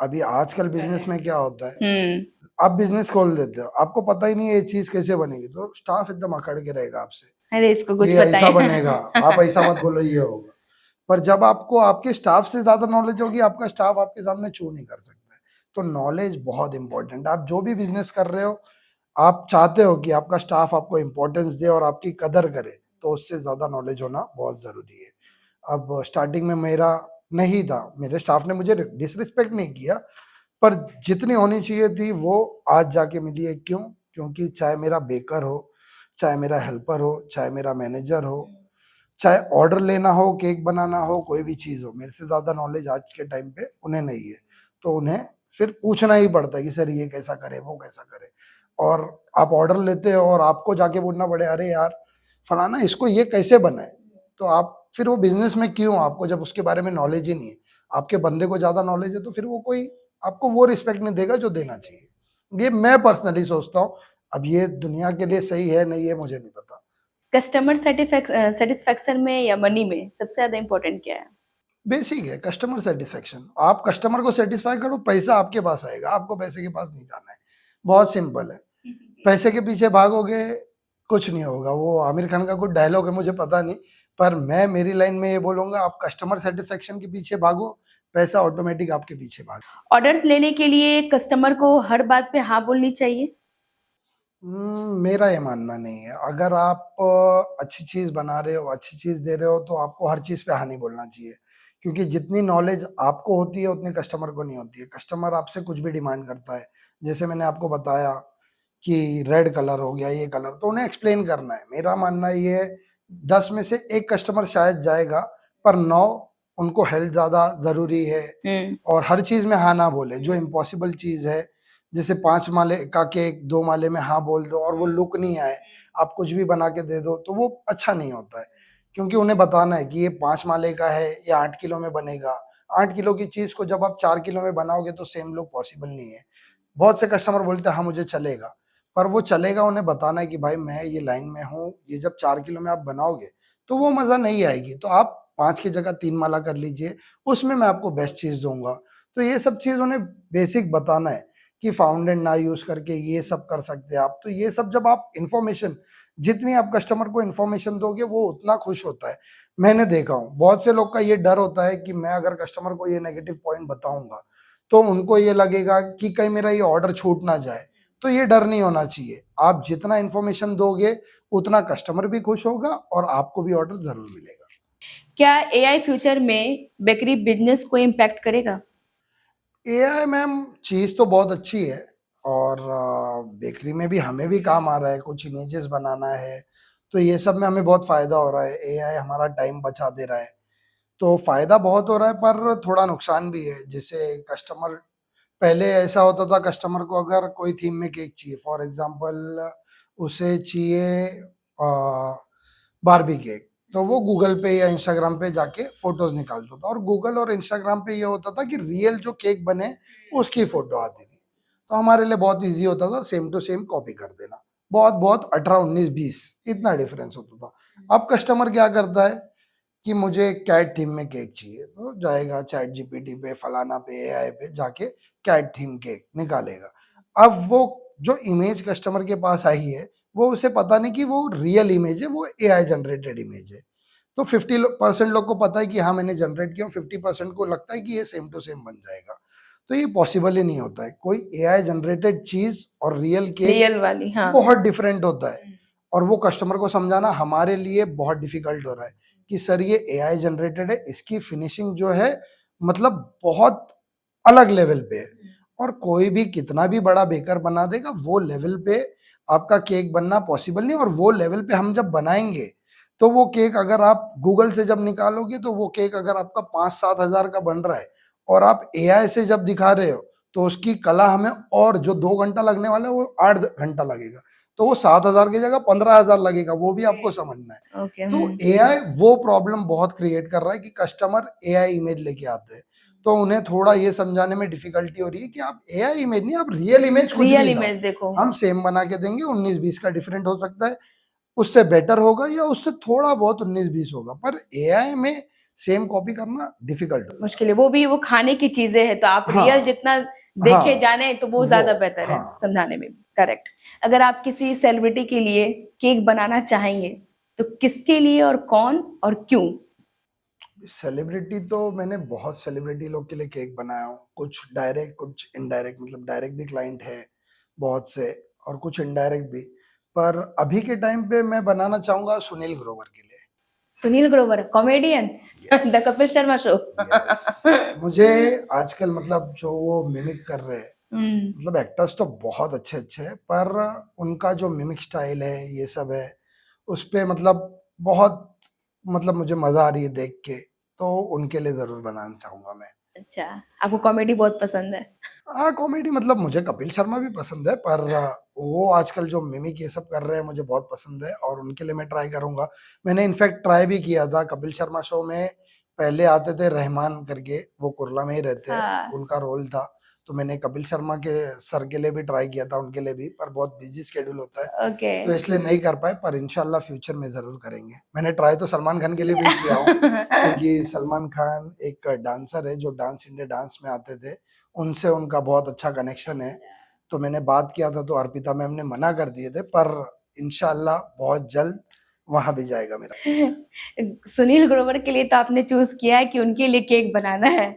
अभी आजकल बिज़नेस में क्या होता है, हुँ। आप बिज़नेस खोल देते हो, आपको पता ही नहीं है ये चीज़ कैसे बनेगी, तो स्टाफ एकदम अकड़ के रहेगा आपसे। अरे इसको कुछ ये पता ऐसा है। बनेगा, आप ऐसा मत बोलो, ये होगा। पर जब आपको आपके स्टाफ से ज़्यादा नॉलेज होगी, आपका स्टाफ आपके सामने चू नहीं कर सकता है। तो नॉलेज बहुत इम्पोर्टेंट है। आप जो भी बिज़नेस कर रहे हो, आप चाहते हो कि आपका स्टाफ आपको इम्पोर्टेंस दे और आपकी कदर करे, तो उससे ज़्यादा नॉलेज होना बहुत ज़रूरी है। अब स्टार्टिंग में मेरा नहीं था, मेरे स्टाफ ने मुझे डिसरिस्पेक्ट नहीं किया, पर जितनी होनी चाहिए थी वो आज जाके मिली है। क्यों? क्योंकि चाहे मेरा बेकर हो, चाहे मेरा हेल्पर हो, चाहे मेरा मैनेजर हो, चाहे ऑर्डर लेना हो, केक बनाना हो, कोई भी चीज़ हो, मेरे से ज़्यादा नॉलेज आज के टाइम पे उन्हें नहीं है। तो उन्हें फिर पूछना ही पड़ता है कि सर ये कैसा करें, वो कैसा करें। और आप ऑर्डर लेते हो और आपको जाके बोलना पड़े, अरे यार फलाना इसको ये कैसे बनाए? तो आप फिर वो बिज़नेस में क्यों, आपको जब उसके बारे में नॉलेज ही नहीं है। आपके बंदे को ज़्यादा नॉलेज है तो फिर वो कोई आपको वो रिस्पेक्ट नहीं देगा जो देना चाहिए। ये मैं पर्सनली सोचता हूँ। अब ये दुनिया के लिए सही है नहीं है मुझे नहीं पता। कस्टमर सैटिस्फैक्शन में या मनी में सबसे ज़्यादा इम्पोर्टेंट क्या है? बेसिक है कस्टमर सेटिस्फेक्शन। आप कस्टमर को सेटिस्फाई करो, पैसा आपके पास आएगा, आपको पैसे के पास नहीं जाना है। बहुत सिंपल है। पैसे के पीछे भागोगे, कुछ नहीं होगा। वो आमिर खान का कुछ डायलॉग है, मुझे पता नहीं, पर मैं मेरी लाइन में ये बोलूँगा, आप कस्टमर सेटिस्फेक्शन के पीछे भागो, पैसा ऑटोमेटिक आपके पीछे भाग। ऑर्डर्स लेने के लिए कस्टमर को हर बात पे हाँ बोलनी चाहिए? मेरा ये मानना नहीं है। अगर आप अच्छी चीज़ बना रहे हो, अच्छी चीज़ दे रहे हो, तो आपको हर चीज़ पे हाँ नहीं बोलना चाहिए। क्योंकि जितनी नॉलेज आपको होती है, उतनी कस्टमर को नहीं होती है। कस्टमर आपसे कुछ भी डिमांड करता है। जैसे मैंने आपको बताया कि रेड कलर हो गया, ये कलर, तो उन्हें एक्सप्लेन करना है। मेरा मानना ये है, 10 में से 1 कस्टमर शायद जाएगा, पर 9 उनको हेल्थ ज़्यादा ज़रूरी है हुँ। और हर चीज़ में हाँ ना बोले। जो इम्पॉसिबल चीज़ है, जैसे 5 माले का केक 2 माले में हाँ बोल दो और वो लुक नहीं आए, आप कुछ भी बना के दे दो, तो वो अच्छा नहीं होता है। क्योंकि उन्हें बताना है कि ये 5 माले का है, ये 8 किलो में बनेगा। 8 किलो की चीज़ को जब आप 4 किलो में बनाओगे तो सेम लुक पॉसिबल नहीं है। बहुत से कस्टमर बोलते हैं हाँ मुझे चलेगा, पर वो चलेगा उन्हें बताना है कि भाई मैं ये लाइन में हूँ, ये जब 4 किलो में आप बनाओगे, तो वो मज़ा नहीं आएगी। तो आप 5 की जगह 3 माला कर लीजिए, उसमें मैं आपको बेस्ट चीज़ दूँगा। तो ये सब चीज़ उन्हें बेसिक बताना है कि फाउंडेंट ना यूज़ करके ये सब कर सकते हैं आप। तो ये सब जब आप इन्फॉर्मेशन, जितनी आप कस्टमर को इन्फॉर्मेशन दोगे, वो उतना खुश होता है। मैंने देखा हूँ, बहुत से लोग का ये डर होता है कि मैं अगर कस्टमर को ये नेगेटिव पॉइंट बताऊँगा, तो उनको ये लगेगा कि कहीं मेरा ये ऑर्डर छूट ना जाए। तो ये डर नहीं होना चाहिए। आप जितना इन्फॉर्मेशन दोगे, उतना कस्टमर भी खुश होगा और आपको भी ऑर्डर जरूर मिलेगा। क्या एआई फ्यूचर में बेकरी बिजनेस को इम्पैक्ट करेगा? एआई मैम चीज तो बहुत अच्छी है और बेकरी में भी हमें भी काम आ रहा है, कुछ इमेजेस बनाना है, तो ये सब में हमें बहुत फायदा हो रहा है। एआई हमारा टाइम बचा दे रहा है, तो फायदा बहुत हो रहा है, पर थोड़ा नुकसान भी है। जैसे कस्टमर, पहले ऐसा होता था कस्टमर को अगर कोई थीम में केक चाहिए, फॉर एग्जांपल उसे चाहिए बारबी केक, तो वो गूगल पे या इंस्टाग्राम पे जाके फोटोज निकालता था, और गूगल और इंस्टाग्राम पे ये होता था कि रियल जो केक बने उसकी फोटो आती थी, तो हमारे लिए बहुत इजी होता था सेम टू सेम कॉपी कर देना। बहुत बहुत 18 19 20 इतना डिफरेंस होता था। अब कस्टमर क्या करता है कि मुझे कैट थीम में केक चाहिए, तो जाएगा चैट जीपीटी पे, फलाना पे, एआई पे जाके कैट थीम केक निकालेगा। अब वो जो इमेज कस्टमर के पास आई है, वो उसे पता नहीं कि वो रियल इमेज है, वो एआई जनरेटेड इमेज है। तो 50% लोग को पता है कि हाँ मैंने जनरेट किया, 50% को लगता है कि ये सेम टू सेम बन जाएगा। तो ये पॉसिबल ही नहीं होता है। कोई एआई जनरेटेड चीज और रियल केक रियल वाली, हाँ। बहुत डिफरेंट होता है, और वो कस्टमर को समझाना हमारे लिए बहुत डिफिकल्ट हो रहा है कि सर ये एआई जनरेटेड है, इसकी फिनिशिंग जो है मतलब बहुत अलग लेवल पे है, और कोई भी कितना भी बड़ा बेकर बना देगा, वो लेवल पे आपका केक बनना पॉसिबल नहीं। और वो लेवल पे हम जब बनाएंगे, तो वो केक अगर आप गूगल से जब निकालोगे, तो वो केक अगर आपका 5-7 हजार का बन रहा है, और आप एआई से जब दिखा रहे हो, तो उसकी कला हमें, और जो 2 घंटा लगने वाला है वो 8 घंटा लगेगा, तो वो 7 हजार की जगह 15 हजार लगेगा, वो भी आपको समझना है। ओके। तो एआई वो प्रॉब्लम बहुत क्रिएट कर रहा है कि कस्टमर एआई इमेज लेके आते हैं, तो उन्हें थोड़ा ये समझाने में डिफिकल्टी हो रही है कि आप एआई इमेज नहीं, आप रियल इमेज कुछ रियल भी लाओ, इमेज देखो। हम सेम बना के देंगे। 19 20 का डिफरेंट हो सकता है, उससे बेटर होगा या उससे थोड़ा बहुत 19 20 होगा, पर एआई में सेम कॉपी करना डिफिकल्ट होगा। मुश्किल है, वो भी वो खाने की चीजें है, तो आप हाँ रियल जितना देखे हाँ जाने तो वो ज्यादा वो बेहतर है हाँ। समझाने में भी। करेक्ट। अगर आप किसी सेलिब्रिटी के लिए केक बनाना चाहेंगे तो किसके लिए और कौन और क्यों? सेलिब्रिटी तो मैंने बहुत सेलिब्रिटी लोग के लिए केक बनाया हूँ, कुछ डायरेक्ट कुछ इनडायरेक्ट, मतलब डायरेक्ट भी क्लाइंट है बहुत से, और कुछ इनडायरेक्ट भी। पर अभी के टाइम पे मैं बनाना चाहूंगा सुनील ग्रोवर के लिए। Sunil Grover, comedian, yes the Kapil Sharma show. Yes. मुझे आजकल मतलब जो वो मिमिक कर रहे हैं, मतलब एक्टर्स तो बहुत अच्छे अच्छे हैं, पर उनका जो मिमिक स्टाइल है ये सब है, उस पे मतलब बहुत, मतलब मुझे मजा आ रही है देख के, तो उनके लिए जरूर बनाना चाहूंगा मैं। अच्छा, आपको कॉमेडी बहुत पसंद है। हाँ कॉमेडी, मतलब मुझे कपिल शर्मा भी पसंद है, पर वो आजकल जो मिमिक ये सब कर रहे हैं मुझे बहुत पसंद है, और उनके लिए मैं ट्राई करूंगा। मैंने इनफैक्ट ट्राई भी किया था कपिल शर्मा शो में, पहले आते थे रहमान करके, वो कुर्ला में ही रहते हैं, हाँ। उनका रोल था, तो मैंने कपिल शर्मा के सर के लिए भी ट्राई किया था, उनके लिए भी, पर बहुत बिजी स्केड्यूल होता है, ओके। तो इसलिए नहीं कर पाए, पर इंशाल्लाह फ्यूचर में जरूर करेंगे। मैंने ट्राई तो सलमान खान के लिए भी किया हूँ, क्योंकि सलमान खान एक डांसर है जो डांस इंडिया डांस में आते थे, उनसे उनका बहुत अच्छा कनेक्शन है, तो मैंने बात किया था, तो अर्पिता मैम ने मना कर दिए थे, पर इंशाल्लाह बहुत जल्द वहां भी जाएगा मेरा। सुनील ग्रोवर के लिए तो आपने चूज किया है कि उनके लिए केक बनाना है।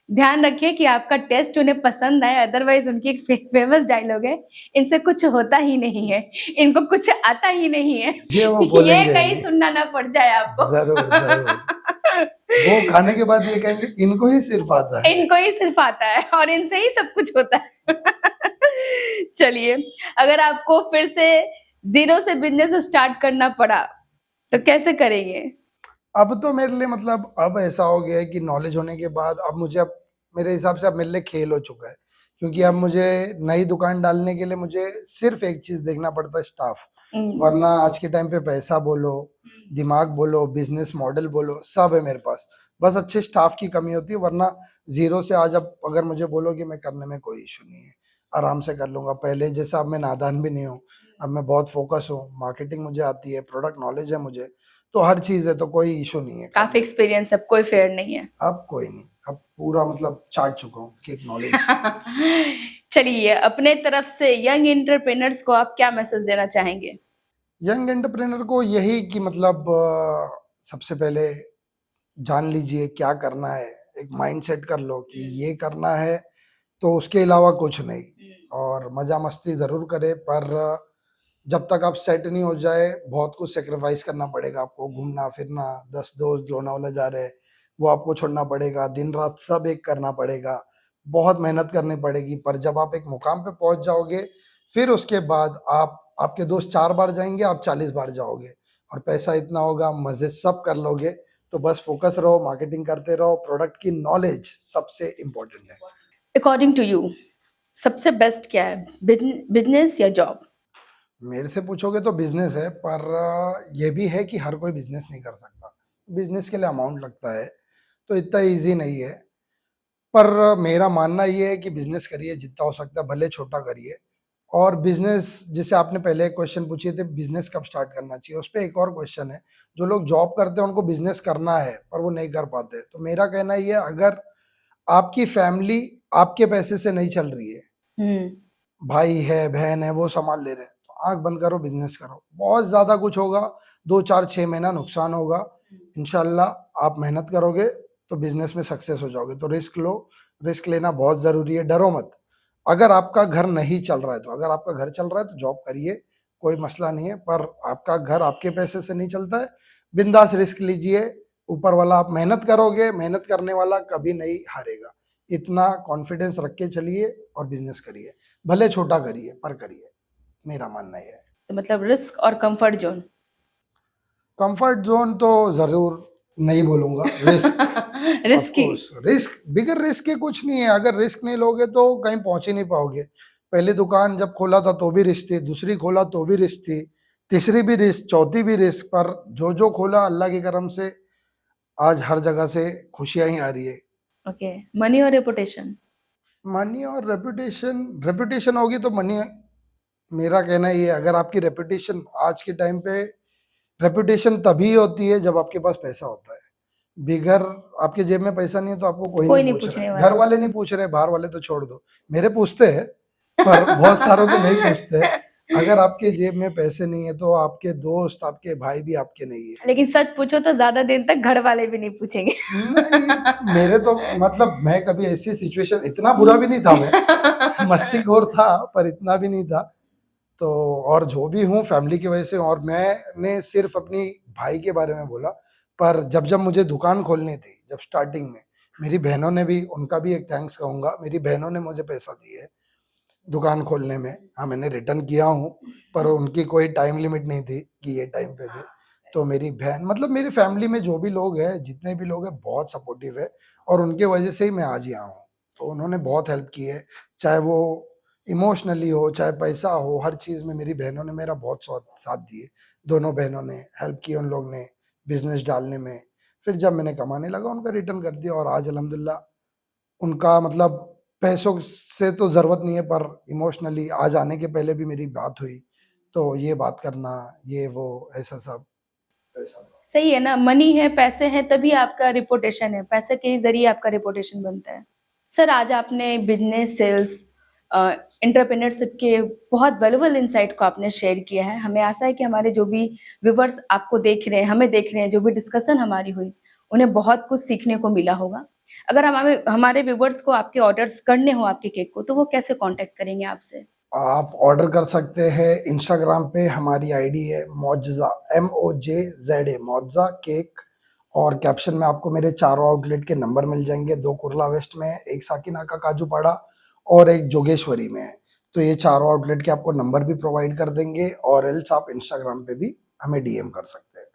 ध्यान रखिए कि आपका टेस्ट उन्हें पसंद आए, अदरवाइज उनकी एक फेमस डायलॉग है, इनसे कुछ होता ही नहीं है, इनको कुछ आता ही नहीं है। ये वो ये बोलेंगे कहीं ही। सुनना ना पड़ जाए आपको। जरूर जरूर, वो खाने के बाद ये कहेंगे इनको ही सिर्फ आता है। इनको ही सिर्फ आता है और इनसे ही सब कुछ होता है। चलिए, अगर आपको फिर से जीरो से बिजनेस स्टार्ट करना पड़ा तो कैसे करेंगे? अब तो मेरे लिए मतलब अब ऐसा हो गया है कि नॉलेज होने के बाद अब मुझे, अब मेरे हिसाब से अब मेरे लिए खेल हो चुका है, क्योंकि अब मुझे नई दुकान डालने के लिए मुझे सिर्फ एक चीज देखना पड़ता है, स्टाफ। वरना आज के टाइम पे पैसा बोलो, दिमाग बोलो, बिजनेस मॉडल बोलो, सब है मेरे पास, बस अच्छे स्टाफ की कमी होती है। वरना जीरो से आज अब अगर मुझे बोलोगे, मैं करने में कोई इशू नहीं है, आराम से कर लूंगा। पहले जैसा अब मैं नादान भी नहीं हूँ, अब मैं बहुत फोकस हूँ, मार्केटिंग मुझे आती है, प्रोडक्ट नॉलेज है मुझे, तो हर चीज है, तो कोई इशू नहीं है काफी करने में। एक्सपीरियंस, अब कोई फेयर नहीं है। अब कोई नहीं, अब पूरा मतलब चाट चुका हूँ केक नॉलेज। चलिए, अपने तरफ से यंग एंटरप्रेन्योर्स को आप क्या मैसेज देना चाहेंगे? यंग एंटरप्रेनर को यही कि मतलब सबसे पहले जान लीजिए क्या करना है, एक माइंड सेट कर लो कि ये करना है, तो उसके अलावा कुछ नहीं, और मजा मस्ती जरूर करे, पर जब तक आप सेट नहीं हो जाए बहुत कुछ सेक्रीफाइस करना पड़ेगा आपको, घूमना फिरना, 10 दोस्त लोनावाला जा रहे हैं वो आपको छोड़ना पड़ेगा, दिन रात सब एक करना पड़ेगा, बहुत मेहनत करनी पड़ेगी। पर जब आप एक मुकाम पे पहुंच जाओगे फिर उसके बाद आपके दोस्त 4 बार जाएंगे, आप 40 बार जाओगे और पैसा इतना होगा, मजे सब कर लोगे। तो बस फोकस रहो, मार्केटिंग करते रहो, प्रोडक्ट की नॉलेज सबसे इम्पोर्टेंट है। अकॉर्डिंग टू यू सबसे बेस्ट क्या है, बिजनेस या जॉब? मेरे से पूछोगे तो बिजनेस है, पर ये भी है कि हर कोई बिजनेस नहीं कर सकता, बिजनेस के लिए अमाउंट लगता है, तो इतना इजी नहीं है। पर मेरा मानना ये है कि बिजनेस करिए, जितना हो सकता है भले छोटा करिए। और बिजनेस, जैसे आपने पहले एक क्वेश्चन पूछे थे बिजनेस कब स्टार्ट करना चाहिए, उस पर एक और क्वेश्चन है, जो लोग जॉब करते हैं उनको बिजनेस करना है पर वो नहीं कर पाते। तो मेरा कहना ये है, अगर आपकी फैमिली आपके पैसे से नहीं चल रही है, भाई है बहन है वो संभाल ले रहे हैं, तो आंख बंद करो, बिजनेस करो। बहुत ज्यादा कुछ होगा, 2 4 6 महीना नुकसान होगा, इंशाल्लाह आप मेहनत करोगे तो बिजनेस में सक्सेस हो जाओगे। तो रिस्क लो, रिस्क लेना बहुत जरूरी है, डरो मत। अगर आपका घर नहीं चल रहा है तो, अगर आपका घर चल रहा है तो जॉब करिए, कोई मसला नहीं है। पर आपका घर आपके पैसे से नहीं चलता है, बिंदास रिस्क लीजिए, ऊपर वाला, आप मेहनत करोगे, मेहनत करने वाला कभी नहीं हारेगा। इतना कॉन्फिडेंस रख के चलिए और बिजनेस करिए, भले छोटा करिए पर करिए, मेरा मानना यह है। तो मतलब रिस्क और कंफर्ट जोन? कंफर्ट जोन तो जरूर नहीं बोलूंगा, रिस्क रिस्की? रिस्क, बिगर रिस्क के कुछ नहीं है। अगर रिस्क नहीं लोगे तो कहीं पहुंच ही नहीं पाओगे। पहली दुकान जब खोला था तो भी रिस्क थी, दूसरी खोला तो भी रिस्क थी, तीसरी भी रिस्क, चौथी भी रिस्क। पर जो जो खोला अल्लाह के करम से आज हर जगह से खुशियां ही आ रही है। ओके, मनी और रेपुटेशन? मनी और रेपुटेशन, रेपुटेशन होगी तो मनी, मेरा कहना ये है, अगर आपकी रेपुटेशन आज के टाइम पे, रेपुटेशन तभी होती है जब आपके पास पैसा होता है। बिगर आपके जेब में पैसा नहीं है तो आपको कोई नहीं पूछ रहा है, घर वाले नहीं पूछ रहे, बाहर वाले तो छोड़ दो, मेरे पूछते हैं पर बहुत सारों के नहीं पूछते। अगर आपके जेब में पैसे नहीं है तो आपके दोस्त, आपके भाई भी आपके नहीं है। लेकिन सच पूछो तो ज्यादा दिन तक घर वाले भी नहीं पूछेंगे। नहीं, मेरे तो मतलब मैं कभी ऐसी सिचुएशन, इतना बुरा भी नहीं था मैं, मस्तीखोर था पर इतना भी नहीं था। तो और जो भी हूँ फैमिली की वजह से, और मैंने सिर्फ अपनी भाई के बारे में बोला, पर जब जब मुझे दुकान खोलनी थी, जब स्टार्टिंग में, मेरी बहनों ने भी, उनका भी एक थैंक्स कहूँगा, मेरी बहनों ने मुझे पैसा दिए दुकान खोलने में। हाँ, मैंने रिटर्न किया हूँ, पर उनकी कोई टाइम लिमिट नहीं थी कि ये टाइम पे दे। तो मेरी बहन, मतलब मेरी फैमिली में जो भी लोग हैं, जितने भी लोग हैं, बहुत सपोर्टिव है और उनके वजह से ही मैं आज यहाँ हूँ। तो उन्होंने बहुत हेल्प की है, चाहे वो इमोशनली हो, चाहे पैसा हो, हर चीज में मेरी बहनों ने मेरा बहुत साथ दिए। दोनों बहनों ने हेल्प की, उन लोग ने बिजनेस डालने में। फिर जब मैंने कमाने लगा उनका रिटर्न कर दिया, और आज अल्हम्दुलिल्लाह उनका मतलब पैसों से तो जरूरत नहीं है, पर इमोशनली आज आने के पहले भी मेरी बात हुई, तो ये बात करना, ये वो, ऐसा सब ऐसा। सही है ना, मनी है, पैसे हैं, तभी आपका रिपोर्टेशन है, पैसे के जरिए आपका रिपोर्टेशन बनता है। सर, आज आपने बिजनेस, सेल्स, एंटरप्रेन्योरशिप के बहुत वैल्यूबल इंसाइट को आपने शेयर किया है। हमें आशा है कि हमारे जो भी व्यूवर्स आपको देख रहे हैं, हमें देख रहे हैं, जो भी डिस्कशन हमारी हुई, उन्हें बहुत कुछ सीखने को मिला होगा। अगर हमारे व्यूवर्स को आपके ऑर्डर्स करने हो आपके केक को, तो वो कैसे कांटेक्ट करेंगे आपसे? आप ऑर्डर कर सकते हैं इंस्टाग्राम पे, हमारी आईडी है मौजा, MOJZA, मौजा केक। और कैप्शन में आपको मेरे 4 आउटलेट के नंबर मिल जाएंगे, 2 कुर्ला वेस्ट में है, एक साकिनाका काजूपाड़ा और एक जोगेश्वरी में है। तो ये 4 आउटलेट के आपको नंबर भी प्रोवाइड कर देंगे, और एल्स आप इंस्टाग्राम पे भी हमें DM कर सकते हैं,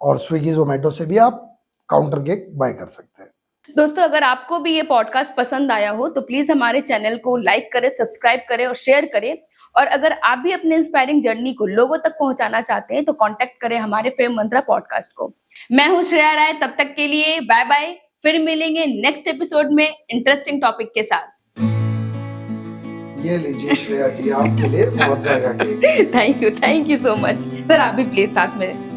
और स्विगी जोमेटो से भी आप काउंटर केक बाय कर सकते हैं। दोस्तों, अगर आपको भी ये पॉडकास्ट पसंद आया हो तो प्लीज हमारे चैनल को लाइक करें, सब्सक्राइब करें और शेयर करें। और अगर आप भी अपने इंस्पायरिंग जर्नी को लोगों तक पहुंचाना चाहते हैं तो कांटेक्ट करें हमारे फेम मंत्रा पॉडकास्ट को। मैं हूं श्रेया राय, तब तक के लिए बाय बाय। फिर मिलेंगे नेक्स्ट एपिसोड में इंटरेस्टिंग टॉपिक के साथ। ये लीजिए श्रेया जी, आपके लिए बहुत सारा cake. Thank you so much. Sir, आप भी प्लीज साथ में।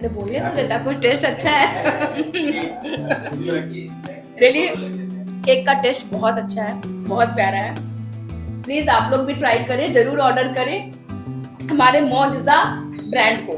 बोलिए तो देता, कुछ टेस्ट अच्छा है। रियली केक का टेस्ट बहुत अच्छा है, बहुत प्यारा है। प्लीज आप लोग भी ट्राई करें, जरूर ऑर्डर करें हमारे मौजूदा ब्रांड को।